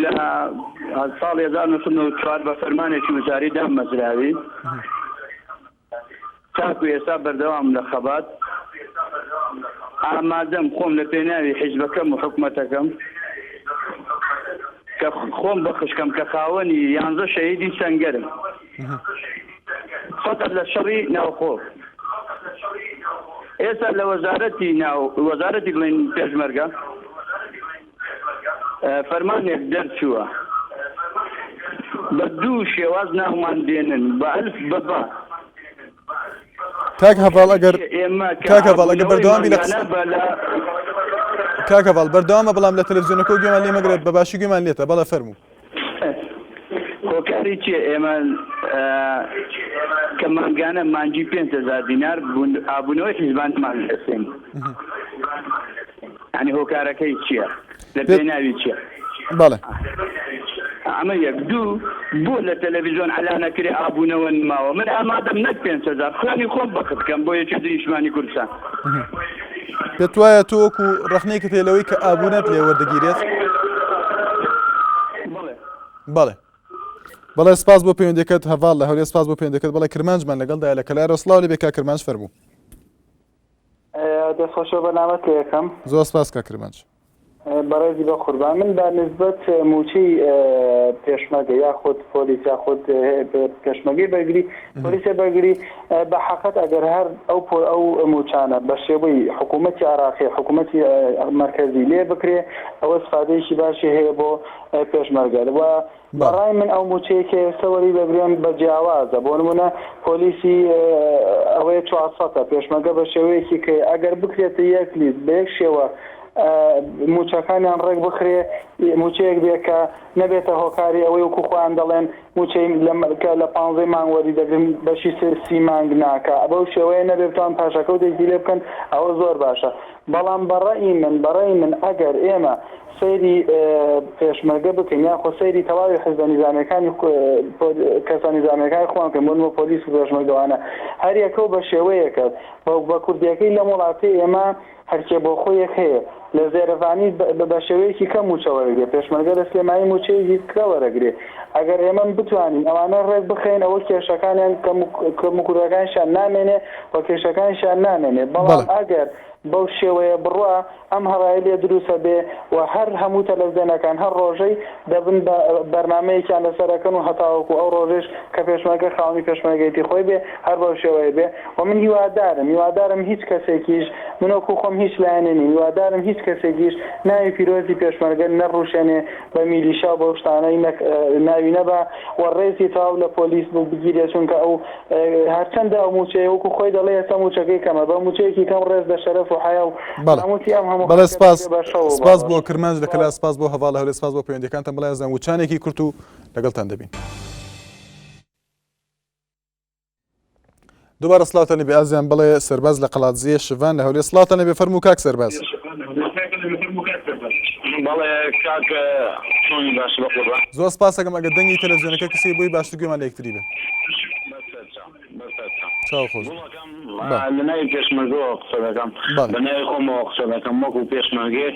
لە ساڵی 1994 بە فەرمانێکی وزاری دامەزراوی تاکو ئێستا بەردەوام لە خەبات ئامادەم خۆم لە پێناوی حیزبەکەم و حکومەتەکەم کە خۆم بەخشکەم کە خاوەنی 11 شەهیدی سەنگەرم فقط لە شەڕی ناوخۆ. ئێستا لە وەزارەتی بڵین پێشمەرگە فەرمانێک دەرچووە بە دوو شێواز ناومان دێنن بە ئەلف بەبا. کاک هەڤاڵ ئەگەر بەردەوامی لە کاک هەڤاڵ بەردەوامە بەڵام لە تەلەڤیزیۆنەکە گوێمان لێ مەگرێت بە باشی گوێمان لێتە بەڵێ فەرموو. هۆکاری چیە ئێمە کە مانگانە مانجی 5,000 دینار ئابوونەوەی حیزبانمان دەسێن ینی هۆکارەکەی چییە لە پێناوی چییە؟ بەڵێ ئەمە یەک دوو بۆ لە تەلەڤیزیۆن عەلانەکرێ ئابوونەوە نماوە من ئامادەم نەک 5,000 خوێنی خۆم بەخت بکەم بۆ یەکی نیشتمانی کوردستان. پێت وایە تۆ وەکو ڕەخنەیەکت هەیە لەوەی کە ئابوونەت لێ وەردەگیرێت؟ بەڵێ بەڵێ سپاس بۆ پەیوەندیەکەت هەڤاڵ لە هەولێر سپاس بۆ پەیوەندیەکەت. بەڵێ کرمانجمان لەگەڵدایە لە کەلایرەوە سڵاو لێبێ کاک کرمانج فەرموو. دەستخۆشە بەنامەت لێ یەکەم. زۆر سپاس کاک کرمانج. بەڕێزی بە قوربان من بە نسبەت موچەی پێشمەرگە یاخود پۆلیس یاخود پێشمەرگەی بەرگری پۆلیسە بەرگری بە حەقەت ئەگەر هەر ئەو موچانە بە شێوەی حکوومەتی عراقی حکوومەتی مرکزی لێ بکرێ ئەوە استفادەیەکی باشی هەیە بۆ پێشمەرگە. بەڕای من ئەو موچەیەکە سەوەری بەبرێن بە جیاوازە بۆ نمونە پۆلیسی ئەوەیە 400 پێشمەرگە بە شێوەیەکی کە ئەگەر بکرێتە یەک لیست بە یەک شێوە موچەکانیان ڕێک بخرێ موچەیەک بێ کە نەبێتە هۆکاری ئەوەی وەکو خۆیان دەڵێن موچەی کە لە 15 مانگ وەری دەگرن بەشی 30 مانگ ناکە بەو شێوەیە نەبێتوان پاشەکەوتێکی لێ بکەن ئەوە زۆر باشە. بەڵام بەڕێی من ئەگەر ئێمە سەیری پێشمەرگە بکەین یاخۆ سەیری تەواوی حیزبە نیزامیەکانی کەسانی نیزامیەکانی خۆیان بکەین بۆ نمونە پۆلیس و پێشمەرگەوانە هەر یەکەو بە شێوەیەکە بە کوردیەکەی لە وڵاتی ئێمە هەرکێ بۆ خۆیەک هەیە لە زێرەفانی بە شێوەیەکی کەم موچەوەرەگرێ پێشمەرگە لە سلێمانی موچەیەکی کەوەرەگرێ. ئەگەر ئێمە بتوانین ئەوانە ڕێک بخەین ئەوە کێشەکانیان کەموکورەکانیشان نامێنێ و کێشەکانیشان نامێنێ. بەڵام ئەگەر بەو شێوەیە بڕوە ئەم هەڕایی لێ دروستە بێ و هەر هەموو تەلەڤیزیۆنەکان هەر ڕۆژەی دەبن بەرنامەیەکیان لەسەرەکەن و هەتاوەکو ئەو ڕۆژێش کە پێشمەرگە خاوەنی پێشمەرگەیەتی خۆی بێ هەر بەو شێوەیە بێ. و من هیوادارم هیچ کەسێکیش منۆکو خۆم هیچ لایەنێ نین هیوادارم هیچ کەسێکیش ناوی پیرۆزی پێشمەرگە نەڕوشێنێ بە میلیشا بۆ شتانەی ناوی نەبا و ڕێزی تاو لە پۆلیس بۆ بگیرێ چونکە ئەو هەرچەندە ئەو موچەیە وەکو خۆی دەڵێ ئێستا موچەکەی کەمە بە موچەیەکی کەم ڕێز دە شەرەف و حیا و بەڵێ سپاس بۆ کرمانج لە کەلا سپاس بۆ هەڤاڵ لە هەولێر سپاس بۆ پەیوەندیەکانتان. بەڵێ ئەزان وچانێکی کورت و لەگەڵتان دەبین. دووبارە سڵاوتان لێبێ ئازیان. بڵێ سەرباز لە قەڵاتزیە شڤان لە هەولێر سڵاوتان لێبێ فەرموو کاک سەرباز. بەڵێ کاک چۆنی باش بە قوربان. زۆر سپاس دەکەم ئەگەر دەنگی تەلەڤیزیۆنەکە کەسێک بۆی باشتر گوێمان لە یەکتری بێ. چاو خۆش لە ناوی پێشمەرگەوە قسە دەکەم بە ناوی خۆمەوە قسە دەکەم وەکو پێشمەرگێ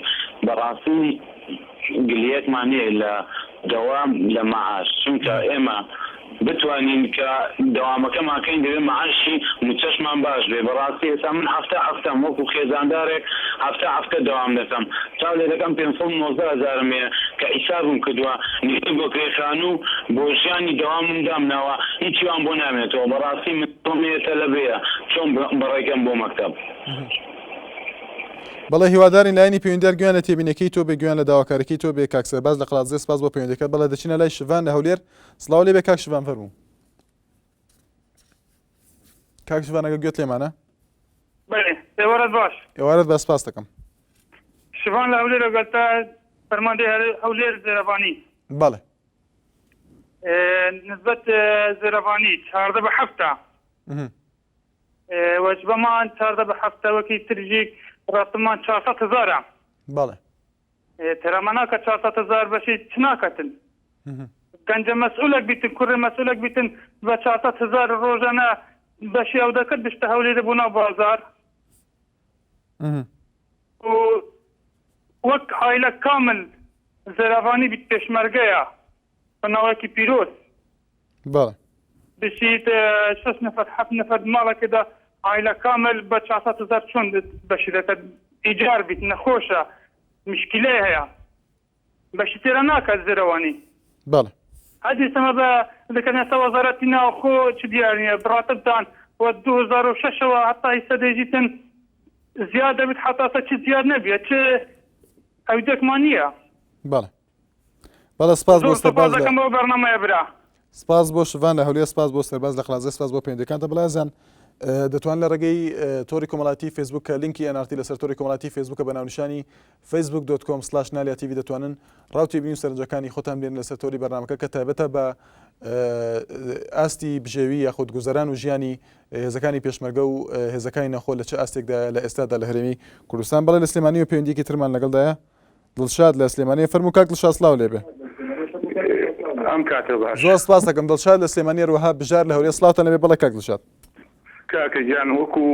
بەڕاستی گلەیەکمان هەیە لە دەوام لە مەعاش چونکە ئێمە بتوانین کە دەوامەکەماکەین دەبێت مەعاشی موچەشمان باش بێ. بەڕاستی ئێستا من هەفتەم وەکو خێزاندارێک هەفتە دەوام دەکەم چاو لێ دەکەم 519,000 هەیە کە ئیسابم کردووە نیشت بۆ کرێخانوو بۆ ژیانی دەوامم دامناوە هیچیوان بۆ نامێتەوە. بەڕاستی من تۆمێتە لە بێیە چۆن بەڕێکەم بۆ مەکتەب. بەڵێ هیوادارین لایەنی پەیوەندیار گویان لە تێبینەکەی تۆ بێ گویان لە داواکاریەکەی تۆ بێ کاک سەرباز لە قەڵاتزێ سپاس بۆ پەیوەندیەکەت بەڵێ دەچینە لای شڤان لە هەولێر سڵاو لێ بێ کاک شڤان فەرموو کاک شڤان ئەگەر گوێت لێمانە بەێ ئێوارەت باش ئێوارەت بە سپاس دەکەم شڤان لە هەولێر ئەگەلتا فەرماندەی هەولێر زێرەبانی بەڵێ نسبەت زێرەبانی 14/7 وەجبەمان 14/7 وەکی ترژیک ڕاستمان 400,000 بەڵێ تەرەمەناکە 400,000 بەشی چ ناکەتن گەنجە مەسئولێک بیتن کوڕی مەسئولێک بیتن بە 400,000 ڕۆژانە بەشی ئەو دەکرد بشتە هەولێر بوو ناو بازار وەک عایلە کامل زێرەبانی بیت پێشمەرگەیە بەناوەکی پیرۆز بەڵێ بشیت 6 نفر 7 نفر ماڵێکدا عایلە کامل بە 400,000 چۆن بەشی دەکەت ئیجار بیت نەخۆشە مشکلەیە هەیە بەشی تێرە ناکات زێرەوانی بەڵێ هەدی سەمە بە دەکەنێتە وەزارەتی ناوخۆ چ دیارنیە بڕاتبدان وە 2006ەوە هەتا هیسە دەژیتن زیاد دەبێت حتاسە چ زیاد نەبێت چ ئەویدێکمان نییە بەڵێ بەڵێ سپاس بۆ سەرباز دەکەم بۆ بەرنامەیە برا سپاس بۆ شڤان لە هەولێر سپاس بۆ سەرباز لە قەڵاتزێ سپاس بۆ پەیوەندیەکانتە بەڵێزان دەتوان لە ڕێگەی تۆری کۆمەڵاتی فیسبوک کە لینکی NRT لەسەر تۆری کۆمەڵاتی فیسبوکە بە ناونیشانی facebook.com/naliatv دەتوانن ڕاوتی بین و سەرنجەکانی خۆتان بێن لەسەر تۆری بەرنامەکە کە تایبەتە بە ئاستی بژێوی یاخود گوزەران و ژیانی هێزەکانی پێشمەرگە و هێزەکانی نەخۆ لە چه ئاستێکدا لە ئێستادا لە هەرێمی کوردستان بەڵێ لە سلێمانی و پەیوەندیەکی ترمان لەگەڵدایە دڵشاد لە سلێمانی فەرموو کاک دڵشاد سڵاو لێبێ ئەم کاتە باش زۆر سپاس دەکەم دڵشاد لە سلێمانی ڕۆها بژار لە هەولێر سڵاوتان لەبێ بەڵێ کاک دڵشاد کاکە گیان وەکو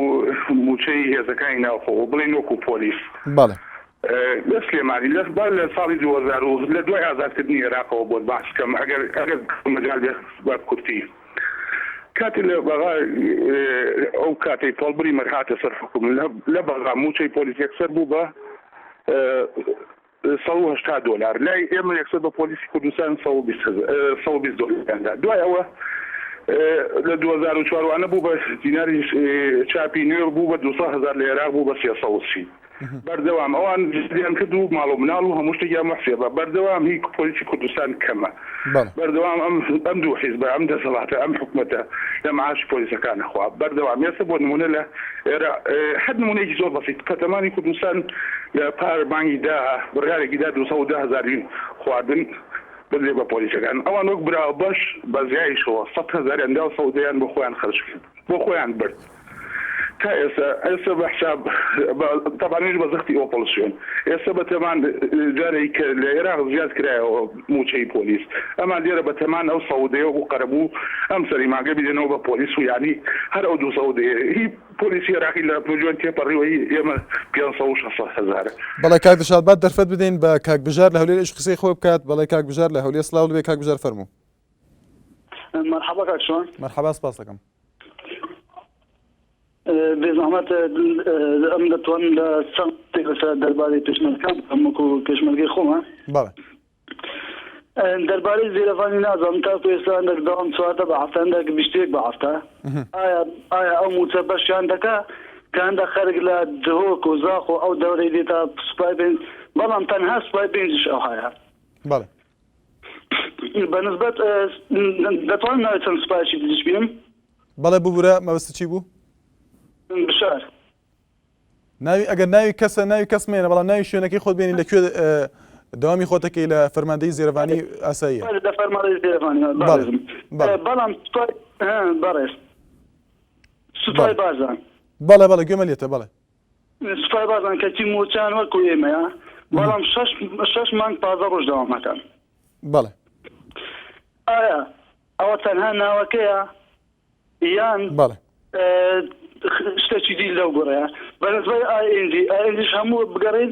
موچەی هێزەکانی ناوخۆ بڵێن وەکو پۆلیس بەڵێ لە سلێمانی لە ساڵی 2000 لە دوای ئازادکردنی عێراقەوە بۆ باس بکەم ئەگەر مەجال بە کورتی کاتی لە بەغا ئەو کاتەی پۆڵبری مەرهاتە سەر حکوم لە بەغا موچەی پۆلیس یەکسەر بوو بە $180 لای ئێمە یەکسەر بە پۆلیسی کوردستان $120 دوای ئەوە لە 2004 بوو بە دیناری چاپی نوێ بوو بە 200,000 لە عێراق بوو بە 330 بەردەوام ئەوان جدیان کرد و ماڵ و مناڵ و هەموو شتێکیان مەحسێبە بەردەوام هیچ پۆلیسی کوردستان کەمە بەردەوام ئەم دوو حیزبە ئەم دەسەڵاتە ئەم حکومەتە لە معاشی پۆلیسەکانە خوا بەردەوام ئێستا بۆ نمونە لە حد نمونەیەکی زۆر بەسیط پەتەمانی کوردستان لە پار مانگی داهە بڕیارێکی دا 210,000 خواردن بدرێ بە پۆلیسەکان ئەوان وەک براوە بەش بە زیایشەوە 100,000 دا و سەودەیان بۆ خۆیان خەرج کرد بۆ خۆیان برد تا ئێستا بە حساب تەبانێش بە زەختی ئۆپۆزیسیۆن ئێستا بە تەمان جارێک کە لە عێراق زیاد کرایەوە موچەی پۆلیس ئەمان لێرە بە تەمان ئەو سەودەیە و قەرەبوو ئەم سەری ماگە بدێنەوە بە پۆلیس و یانی هەر ئەو دوو سەودەیە هی پۆلیسی عێراقی لە پروژۆن تێپەڕیوەی ئێمە 560,000 بەڵێ کاک دڵشاد بات دەرفەت بدەین بە کاک بژار لە هەولێر ئیش قسەی خۆی بکات بەڵێ کاک بژار لە هەولێر سڵاو لەبێ کاک بژار فەرموو مرحبا کاک شۆن مرحبا سپاس دەکەم بێزەحمەت ئەم دەتوان لە چەند لەسەر دەربارەی پێشمەرگەکان ئەمەکو پێشمەرگەی خۆمە بەڵێ دەربارەی زیرەفانی نازانم تاکو ئێستا دەردەوام 4/7 بیشتێک بە هەفتە ئایا ئەو موچە بەشیان دەکا کەندە خەرگ لە جهۆک و زاخ و ئەو دەورەی دێتە سوپای پێنج بەڵام تەنها سوپای پێنجش ئەو هەیە بەڵێ بەنسبەت دەتوانم ناوی چەند سوپایشی دیش بینم بەڵێ ببوورە مەبەستە چی بوو بشار ناوی ئەگەر ناوی کەسە ناوی کەس مێنە بەڵام ناوی شوێنەکەی خۆت بێنی لەکوێ داوامی خۆتەکەی لە فەرماندەی زێرەڤانی ئاساییە لە فەرماندەی زێرەڤانی بەڵام بەڕێز سوپای بازان بەڵێ بەڵێ گوێمە لێتە بەڵێ سوپای بازان کەچی موچان وەکو ئێمەیە بەڵام 6 مانگ 15 ڕۆژ داوامەکەن بەڵێ ئایا ئەوە تەنها ناوەکەیە یان بەڵێ شتێکی دی لەو گۆڕەیە بەنسبەی ئاینجیش هەموو بگەڕین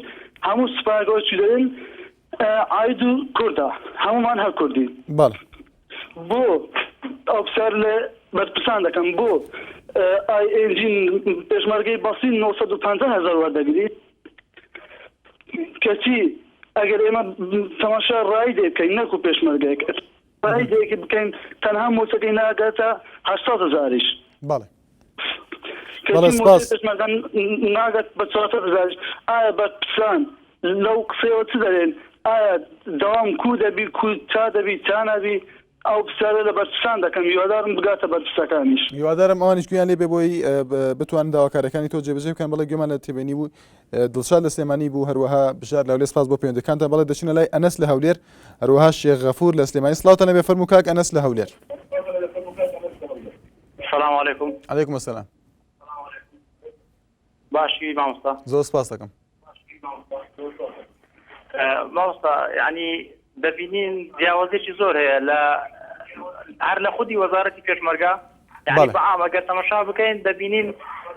هەموو سوپایگۆچی دەرین عاید و کوردە هەمومان هەر کوردین بەڵێ بۆ ئەو پرسیار لێ بەرپرسان دەکەم بۆ ئاینجی پێشمەرگەی بەسین 950,000 وەردەگری کەچی ئەگەر ئێمە تەماشا ڕای دێکەین نەکو پێشمەرگەیەک ڕای دێکی بکەین تەنها موچەکەی ناگاتە 80,000 بەڵێ بەڵێ سپاس پێشمەرگان ناگات بە 400,000 ئایا بە پسان لەو قسەوە چ دەرێن ئایا دەوام کو دەبی کو چا دەبی چا نەبی ئەو پسارە لە بەرپرسان دەکەم هیوادارم بگاتە بەرپرسەکانیش هیوادارم ئەوانیش گویان لێ بێ بۆی بتوانن داواکارەکانی تۆ جێبەجێ بکەن بەڵێ گوێمان لە تێبینی بوو دڵشاد لە سلێمانی بوو هەروەها بژار لە هەولێر سپاس بۆ پەیوەندیەکانتان بەڵێ دەچینە لای ئەنەس لە هەولێر هەروەها شێخ غەفور لە سلێمانی سڵاوتان لەبێ فەرموو کاک ئەنەس لە هەولێر السلام عليكم. عليكم السلام. باشي مامۆستا. زۆر سپاس دەکەم. مامۆستا یعنی دەبینین جیاوازێکی زۆر هەیە لە هەر لە خودی وەزارەتی پێشمەرگە یعنی بەعام ئەگەر تەماشا بکەین دەبینین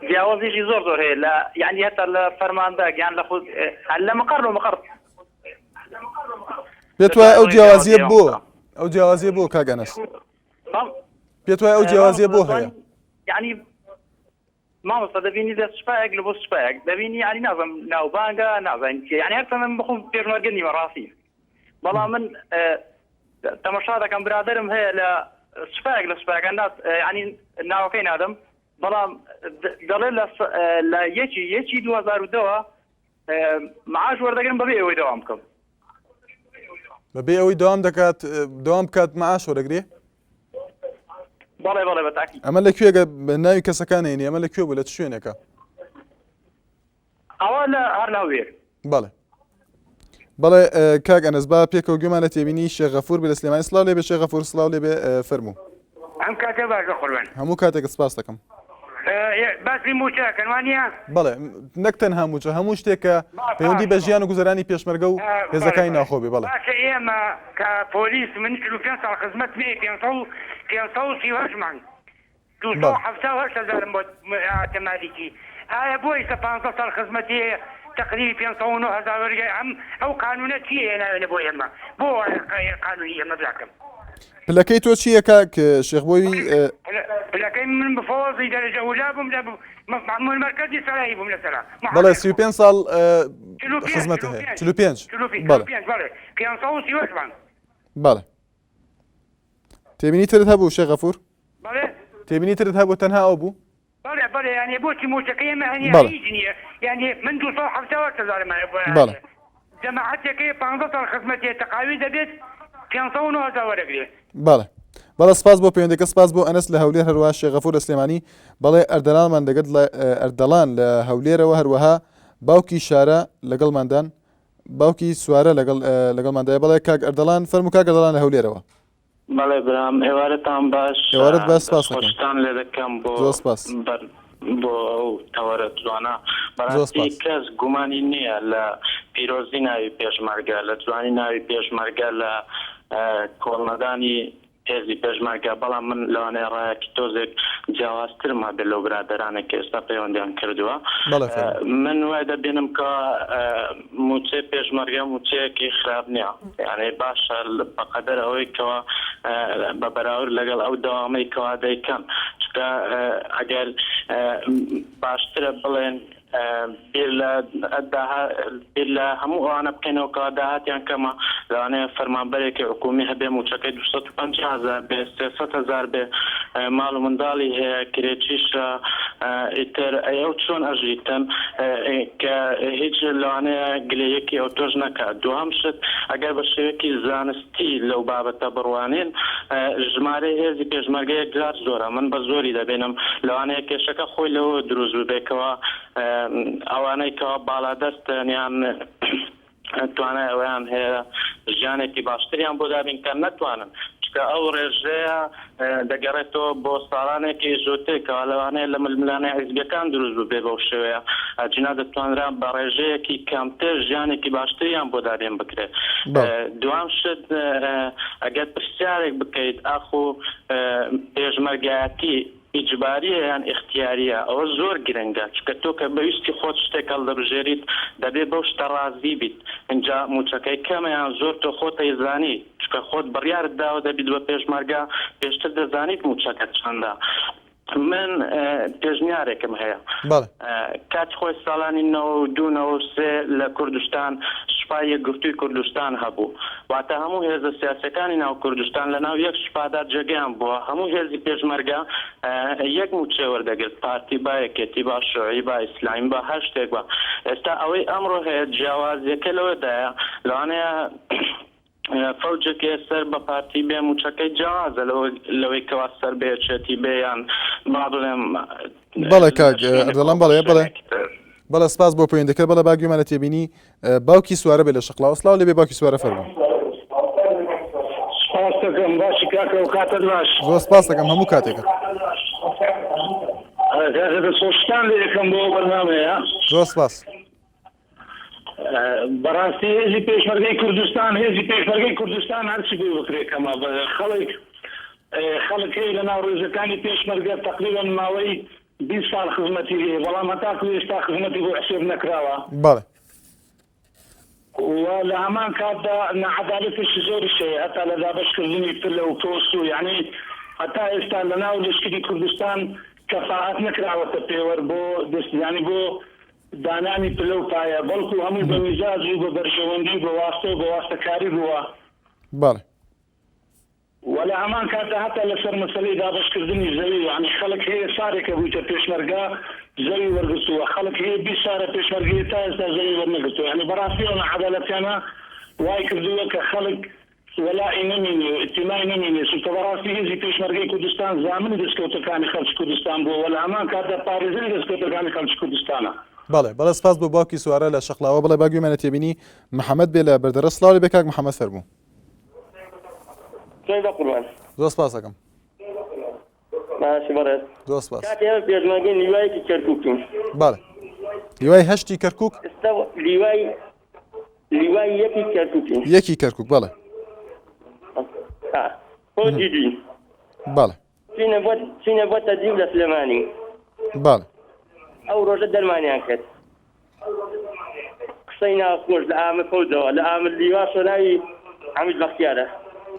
جیاوازێکی زۆر هەیە لە یعنی هەتا لە فەرماندە یان لە خود لە مەقەڕ و مەقەڕ پێت وایە ئەو جیاوازیە بۆ ئەو جیاوازیە بۆ کاک ئەنەس پێت وایە ئەو جیاوازیە بۆ هەیە یعنی مامۆستا دەبینی دەست سوپایەک لە بۆ سوپایەک دەبینی یعنی نازم ناوبانگە نازانین یعنی هەر من بخۆم پێشمەرگە نیمە ڕاستی بەڵام من تەماشا دەکەم برادرم هەیە لە سوپایەک لە سوپایەکان ینی ناوەکەی نادەم بەڵام دەڵێ لە یەکی 2002 معاش وەردەگرم بەبێ ئەوەی دەوام بکەم بەبێ ئەوەی دەوام بکات معاش وەرەگرێ بەڵێ بە تاکید ئەمە لەکوێگە ناوی کەسەکان هێنی ئەمە لەکوێ بوو لە چ شوێنێکە ئەوە لە هەر ناوێر بەڵێ کاک ئەنەس با پێکەوە گوێمان لە تێبینی شێخ غەفور بێ لە سلێمانی سڵاو لێ بێ شێخ غەفور سڵاو لێ بێ فەرموو ئەم کاتە باشە قوربان هەموو کاتێک سپاس دەکەم باسی موچەکەن وانە بەڵێ نەک تەنها موچە هەموو شتێکە پەیوەندی بە ژیان و گوزەرانی پێشمەرگە و هێزەکانی ناخۆ بێ بەڵێ باشە ئێمە کە پۆلیس من 45 ساڵ خزمەت بێ 530 270,000 بۆ تەمالیکی ئایا بۆی 50 ساڵ خزمەتی تقریبا 509,000 وەرگای ئەو قانونە چیە هێناوێنە بۆ ئێمە بۆ قانونی ئێمە براکەم پلەکەی تۆ چییە کاک شێخ بۆی پلەکەی من بفۆزی دەرەجە ولا بووم لە مەرکەزی سەرایی بووم لەسەرا بەڵێ 35 ساڵ خزمەتە هەیە 45 بەڵێ تێبینی ترت هەبوو شێخ غەفور تێبینی ترت هەبوو تەنها ئەو بوو بەڵێ یعنی بۆچی موچەکەی ئێمە هەنیە هیچ نییە یعنی من 270,000 جەماعەتێکی 15 ساڵ خزمەتی تەقاوی دەبێت 509,000 وەرەگرێ بەڵێ سپاس بۆ پەیوەندەکە سپاس بۆ ئەنەس لە هەولێر هەروەها شێخ غەفور لە سلێمانی بەڵێ ئەردەلانمان دەگەت ئەردەڵان لە هەولێرەوە هەروەها باوکی شارە لەگەڵماندان باوکی سوارە لەگەڵماندایە بەڵێ کاک ئەردەڵان فەرموو کاک ئەردەڵان لە هەولێرەوە بەڵێ برام ئێوارەتان باش ئێوارەت باش سپاس خۆشتان لێ دەکەم بۆ بۆ ئەو تەوەرە جوانە بەڕاستی کەس گومانی نییە لە پیرۆزی ناوی پێشمەرگە لە جوانی ناوی پێشمەرگە لە کۆڵنەدانی هێزی پێشمەرگە بەڵام من لەوانەیە ڕایەکی تۆزێک جیاوازترما بێت لەو برادەرانێک کە ئێستا پەیوەندیان کردووە من وای دەبینم کە موچەی پێشمەرگە موچەیەکی خراپ نییە یعنی باشە بەقەدەر ئەوەی کەەوە بە بەراورد لەگەڵ ئەو دەوامی کەوا دەیکەن چکە ئەگەر باشترە بڵێن بیر لە هەموو ئەوانە بکەینەوە کە داهاتیان کەمە لەوانەیە فەرمانبەرێکی حکومی هەبێ موچەکەی 250,000 بێ 300,000 بێ ماڵ و منداڵی هەیە کرێچیشە ئیتر ئەو چۆن ئەژیتن کە هیچ لەوانەیە گلەیەکی ئەو تۆژ نەکات دووەم شت ئەگەر بە شێوەیەکی زانستی لەو بابەتە بڕوانین ژمارەی هێزی پێشمەرگە یەکجار زۆرە من بە زۆری دەبێنم لەوانەیە کێشەکە خۆی لەوە دروست بێکەوە ئەوانەی کەەوە باڵادەستیان توانای ئەویان هەیە ژیانێکی باشتریان بۆ دابین کە نەتوانن چکە ئەو ڕێژەیە دەگەڕێتەوە بۆ ساڵانێکی زۆرتر کەوا لەوانەیە لە ململانەی حیزبەکان دروست بێ بەو شێوەیە جنا دەتوانران بە ڕێژەیەکی کەمتر ژیانێکی باشتریان بۆ دابین بکرێت دوام شت ئەگەر پرسیارێک بکەیت ئاخۆ پێشمەرگایەتی ئیجباریە یان اختیاریە ئەوە زۆر گرنگە چکە تۆ کە بەویستی خۆت شتێک هەڵدەبژێریت دەبێت بەو شتە ڕازی بیت اینجا موچەکەی کەمەیان زۆر تۆ خۆتەی زانی چکە خۆت بڕیارت داوە دەبیت بە پێشمەرگە پێشتر دەزانیت موچەکەت چەندە من پێشنیارێکم هەیە کات خۆی ساڵانی 92 لە کوردستان شپای یەکگرتووی کوردستان هەبوو واتە هەموو هێزە سیاسەکانی ناو کوردستان لە ناو یەک شپادا جێگەیان بووە هەموو هێزی پێشمەرگە یەک موچێ وەردەگرت پارتی با یەکێتی با شوعی با ئیسلامی با هەر شتێک بە ئێستا ئەوەی ئەمڕۆ هەیە جیاوازیەکە لەوەدایە لەوانەیە فەوجێکی سەر بە پارتی بێ موچەکەی جیاوازە لەوەی کەوا سەر بێچێتی بێیان با بڵێم بەڵێ کاک ئەردەڵام بەڵێ بەڵێ سپاس بۆ پەیوەندیەکە بەڵێ باگوێمانە تێبینی باوکی سوارە بێ لە شەقڵاوە سڵاو لێبێ باوکی سوارە فەرموو سپاس دەکەم باشی کاکە و کاتت باش زۆر سپاس دەکەم هەموو کاتێکە سۆشتان لێ یەکەم بۆ بەرنامەیە زۆر سپاس بەڕاستی هێزی پێشمەرگەی کوردستان هێزی پێشمەرگەی کوردستان هەرچی بێ بکرێکەمە خەڵک هەیە لە ناو ڕێژەکانی پێشمەرگە تقریبا ماوەی 20 ساڵ خزمەتی هەیە بەڵام هەتاکو ئێستا خزمەتی بۆ حسێب نەکراوە بەڵێ و لە هەمان کاتدا نەعەدالەتێکی زۆریش هەیە هەتا لە دابەشکردنی پلە و پۆست و یعنی هەتا ئێستا لە ناو لشکری کوردستان کەفاعەت نەکراوەتە پێوەەر بۆ دەستیانی بۆ دانانی پلە و پایە بەڵکو هەموو بە میزاج و بە بەرژەوەندی بە واستە و بە واستەکاری بووە بەڵێ ولا هەمان کاتە هەتا لەسەر مەسەلەی دابەشکردنی زەوی یعنی خەڵک هەیە سارێکە بوویتە پێشمەرگا زەوی وەرگرتووە خەڵک هەیە 20 سارە پێشمەرگەی تا ئێستا زەوی وەرنەگرتووە یعنی بەڕاستی ئەو نەعەدالەتیانە وای کردووە کە خەڵک وەلای نەمینێ و ئیتیمای نەمینێ چونکە بەڕاستی هێزی پێشمەرگەی کوردستان زامنی دەستکەوتەکانی خەڵکی کوردستان بووە ولا هەمان کاتە پارێزەری دەستکەوتەکانی خەڵکی کوردستانە بەڵێ سپاس بۆ باوکی سوارە لە شەقڵاوە بڵێ باگوێمانە تێبینی محەممەد بێ لە بەردەرە سڵاو لێبێ کاک محەممەد فەرموو زۆر سپاس دەکەم زۆر سپاس پێشمەرگەی لیوایەکی کەرکووکین بەڵێ لیوای هەشتی کەرکووک لیوای یەکی کەرکووکین یەکی کەرکووک بەڵێ خۆ دیدین بەڵێ چینە بۆ تەدریب لە سلێمانی بەڵێ ئەو ڕۆژە دەرمانیان کرد قسەی ناخۆش لە ئامە کەوتەوە لە ئامر لیوا سۆراوی حەمید بەختیارە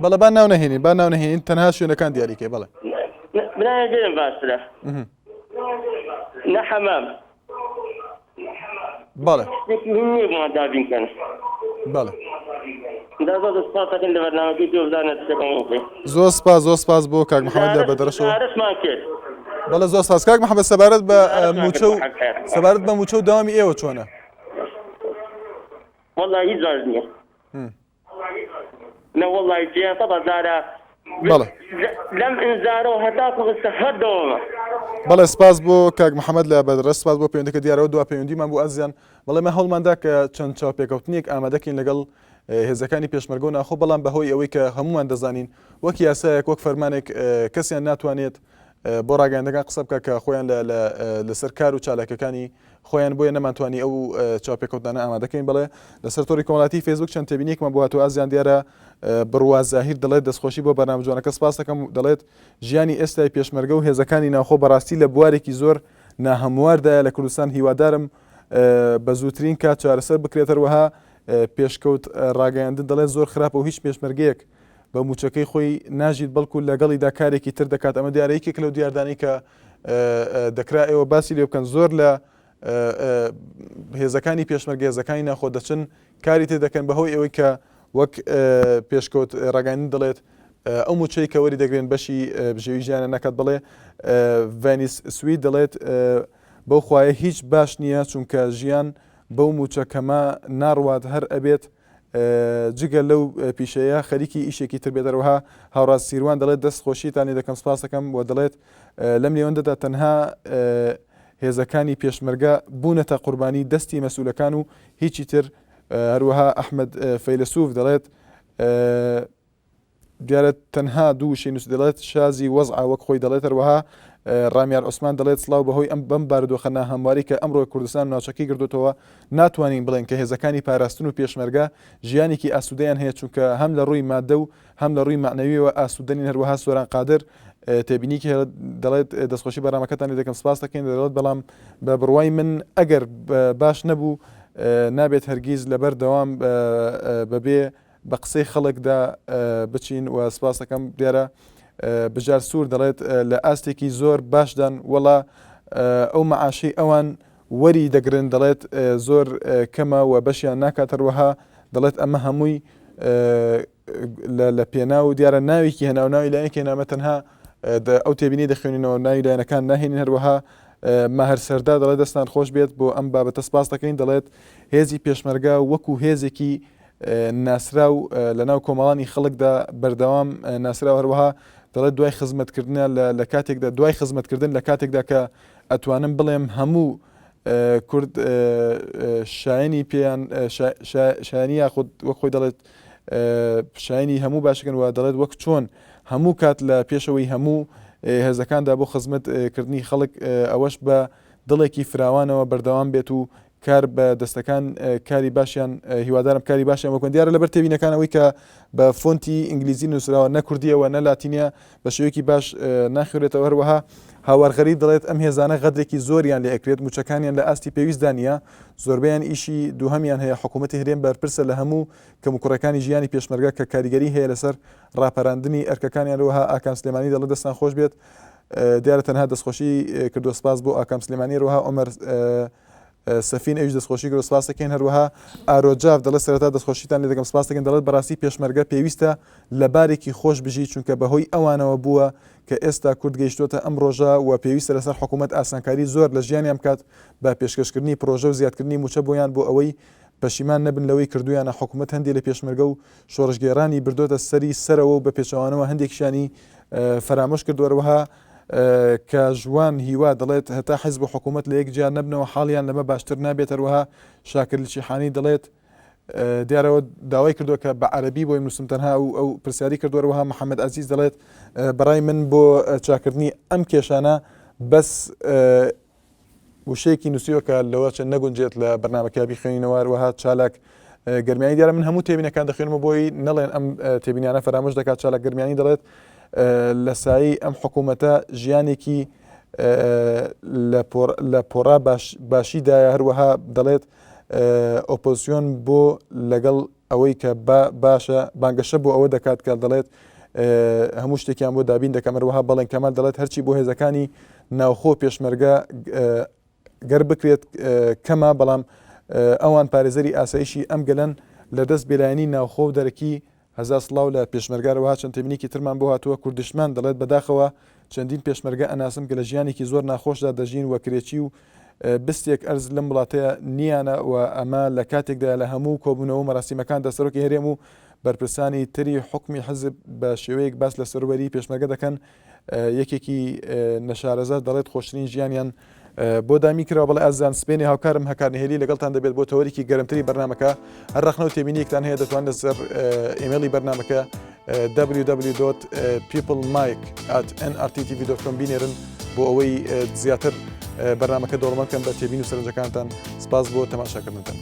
بەڵێ با ناو نەهێنین تەنها شوێنەکان دیاریکەی بەڵێ بنایە گەرم باشترە نە حەمام بەڵێ شتێکی هین نییە بۆمان دابینکەن بەڵێ زۆر سپاسەکەن لە بەرنامەکەی تۆ بزانێت شتێکم وڵێ زۆر سپاس بۆ کاک محەممەد لە بەدەرەشەوە سپارەشمان کرد بەڵێ زۆر سپاس کاک محەممەد سەبارەت بە موچە و داوامی ئێوە چۆنە والله هیچ باش نییە لا والله فيها طبعا زارا بله لم انزارو هتاكو استفدوا بەڵێ سپاس بۆ کاک محەممەد لە بەدرە سپاس بۆ پەیوەندیەکە دیارەوە دوا پەیوەندیمان بۆ ئازیان بەڵێ مە هەوڵماندا کە چەند چاوپێکەوتنێک ئامادەکەین لەگەڵ هێزەکانی پێشمەرگە و ناخۆ بەڵام بەهۆی ئەوەی کە هەمومان دەزانین وەک یاسایەک وەک فەرمانێک کەسیان ناتوانێت بۆ ڕاگەیاندەکان قسە بکە کە خۆیان لەسەر کار و چالاکەکانی خۆیان بۆیە نەمانتوانی ئەو چاوپێکەوتانە ئامادەکەین بڵێ لەسەر تۆری کۆمەڵاتی فێسبوک چەند تێبینێکمان بۆهاتوە ئازیان دیارە بڕوا زاهیر دەڵێت دەستخۆشی بۆ بەرنامە جوانەکە سپاس دەکەم دەڵێت ژیانی ئێستای پێشمەرگە و هێزەکانی ناوخۆ بەڕاستی لە بوارێکی زۆر ناهەمواردایە لە کوردستان هیوادارم بە زووترین کات چارەسەر بکرێتەوەها پێشکەوت ڕاگەیاندن دەڵێت زۆر خراپە و هیچ پێشمەرگەیەک بە موچەکەی خۆی ناژیت بەڵکو لەگەڵیدا کارێکی تر دەکات ئەمە دیارەیەکێک لەو دیاردانی کە دەکرا ئێوە باسی لێ بکەن زۆر لە هێزەکانی پێشمەرگە هێزەکانی ناخۆ دەچن کاری تێ دەکەن بەهۆی ئەوەی کە وەک پێشکەوت ڕاگەاندن دەڵێت ئەو موچەی کە وەری دەگرێن بەشی بژێوی ژیانە نەکات بڵێ ڤێنیس سوید دەڵێت بەو خوایە هیچ باش نییە چونکە ژیان بەو موچەکەمە ناڕوات هەر ئەبێت جگە لەو پیشەیە خەریکی ئیشێکی تر بێتەوەها هاوڕاز سیروان دەڵێت دەست خۆشیتانی دەکەم سپاس دەکەم و دەڵێت لەم لێوەندەدا تەنها هێزەکانی پێشمەرگە بوونەتە قوربانی دەستی مەسئولەکان و هیچی تر هەروەها ئەحمەد فەیلسوف دەڵێت دیارە تەنها دوو شەی نووس دەڵێت شازی وەزع وەک خۆی دەڵێت هەروەها ڕامیار عوسمان دەڵێت سڵاو بەهۆی ئەم بەم بارودۆخە ناهەمواری کە ئەمڕۆ کوردستان ناوچەکەی گردوتەوە ناتوانین بڵێن کە هێزەکانی پاراستن و پێشمەرگە ژیانێکی ئاسوودەیان هەیە چونکە هەم لە ڕووی مادە و هەم لە ڕووی معنەویەوە ئاسوودەنین هەروەها سۆران قادر تێبینیکی دەڵێت دەستخۆشی بەرامەکەتانی دەکەم سپاس دەکەین دەڵێت بەڵام بە بڕوای من ئەگەر باش نەبوو نابێت هەرگیز لەبەر دەوام بەبێ بە قسەی خەڵکدا بچین و سپاس دەکەم دیارە بژار سوور دەڵێت لە ئاستێکی زۆر باشدان وەڵا ئەو مەعاشەی ئەوان وەری دەگرن دەڵێت زۆر کەمە و بەشیان ناکات هەروەها دەڵێت ئەمە هەمووی لە پێناو دیارە ناوێکی هەنا و ناوی لایەنێکی هێنامە تەنها ئەو تێبینی دەخوێنینەوە ناوی لایەنەکان ناهێنین. هەروەها ماهر سەردا دەڵێت دەستان خۆش بێت بۆ ئەم بابەتە سپاس دەکەین. دەڵێت هێزی پێشمەرگە وەکو هێزێکی ناسرا و لەناو کۆمەڵانی خەڵکدا بەردەوام ناسرا و هەروەها دەڵێت دوای خزمەتکردنە لە کاتێکدا دوای خزمەتکردن لە کاتێکدا کە ئەتوانم بڵێم هەموو کورد شایانی پێیان شایانی یاخود وەک خۆی دەڵێت شایانی هەموو باشەکەن و دەڵێت وەک چۆن هەموو کات لە پێشەوەی هەموو هێزەکاندا بۆ خزمەتکردنی خەڵک ئەوەش بە دڵێکی فراوانەوە بەردەوام بێت و کار بە دەستەکان کاری باشیان هیوادارم کاری باشیان وەکوێن. دیارە لەبەر تێبینەکانەوەی کە بە فۆنتی ئینگلیزی نووسراوە نەکوردیەوە نە لاتینیا بە شێوەیەکی باش ناخوێتەوە. هەروەها هاوارغەریب دەڵێت ئەم هێزانە غەدرێکی زۆریان لێ ئەکرێت موچەکانیان لە ئاستی پێویستدا نیە زۆربیان ئیشی دووهەمیان هەیە حکوومەتی هەرێم بەرپرسە لە هەموو کەموکوڕەکانی ژیانی پێشمەرگە کە کاریگەری هەیە لەسەر ڕاپەراندنی ئەرکەکانیان. وها ئاکام سلێمانی دەڵێت دەستان خۆش بێت دیارە تەنها دەستخۆشی کردو سپاس بۆ ئاکام سلێمانی. ڕوها عومەر سەفین ئەوش دەستخۆشی کرد سپاس دەکەین. هەروەها ئارۆجاف دەڵێت سەرەتا دەستخۆشیتان لێ دەکەم سپاس دەکەین. دەڵێت بەڕاستی پێشمەرگە پێویستە لە بارێکی خۆش بژی چونکە بەهۆی ئەوانەوە بووە کە ئێستا کورد گەیشتوتە ئەم ڕۆژە و پێویستە لەسەر حکوومەت ئاسانکاری زۆر لە ژیانیان بکات بە پێشکەشکردنی پرۆژە و زیادکردنی موچە بۆیان بۆ ئەوەی پەشیمان نەبن لەوەی کردویانە. حکوومەت هەندێک لە پێشمەرگە و شۆڕژگێڕانی بردۆتە سەری سەرەوە و بە پێچەوانەوە هەندێکشانی فەرامۆش کردووەروەها کە ژوان هیوا دەڵێت هەتا حیزب و حکوومەت لە یەکجار نەبنەوە حاڵیان لەمە باشتر نابێت. هەروەها شاکر لچیحانی دەڵێت دیارەوە داوای کردووە کە بە عەرەبی بۆی نووسم تەنها ئەو پرسیاری کردووەروەها محەممەد عەزیز دەڵێت بەڕای من بۆ چاکردنی ئەم کێشانە بەس وشەیەکی نووسیوە کە لەوە چەند نەگونجێت لە بەرنامەکە بیخوێنینەوە. هەروەها چالاک گەرمیانی دیارە من هەموو تێبینەکان دەخوێنمە بۆی نەڵێن ئەم تێبینیانە فرامۆش دەکات. چالاک گەرمیانی دەڵێت لە سایی ئەم حکوومەتە ژیانێکی لە پۆڕا باشیدایە. هەروەها دەڵێت ئۆپۆزیسیۆن بۆ لەگەڵ ئەوەی کە باشە بانگەشە بۆ ئەوە دەکات کە دەڵێت هەموو شتێکیان بۆ دابین دەکەم. هەروەها بەڵێن کەمال دەڵێت هەرچی بۆ هێزەکانی ناوخۆ پێشمەرگە گەر بکرێت کەمە بەڵام ئەوان پارێزەری ئاسایشی ئەم گەلەن لە دەست بێلایەنی ناوخۆ و دەرەکی هەزار سڵاو لە پێشمەرگەرەوە چەند تێبینێکی ترمان بۆ هاتووە. کوردستان دەڵێت بەداخەوە چەندین پێشمەرگە ئەناسم کە لە ژیانێکی زۆر ناخۆشدا دەژین وە کرێکی و بستێک ئەرز لەم وڵاتەیە نیانە و ئەمە لە کاتێکدا لە هەموو کۆبوونەوە مەراسیمەکان دەسەرۆکی هەرێم و بەرپرسانی تری حکمی حزب بە شێوەیەک باس لە سەروبەری پێشمەرگە دەکەن. یەکێکی نەشارەزە دەڵێت خۆشترین ژیانیان بۆ دامی کراوە. بەڵێ ئازان سپێنی هاوکارم هەکارنهێلی لەگەڵتان دەبێت بۆ تەوەریکی گەرمتری بەرنامەکە. هەر ڕخنە و تێبینیەکتان هەیە دەتوان لەسەر ئیمێلی بەرنامەکە www.peoplemike@nrttv.com بینێرن بۆ ئەوەی زیاتر بەرنامەکە دەوڵەمەند بکەن بە تێبین و سەرنجەکانتان. سپاس بۆ تەماشاکردنتان.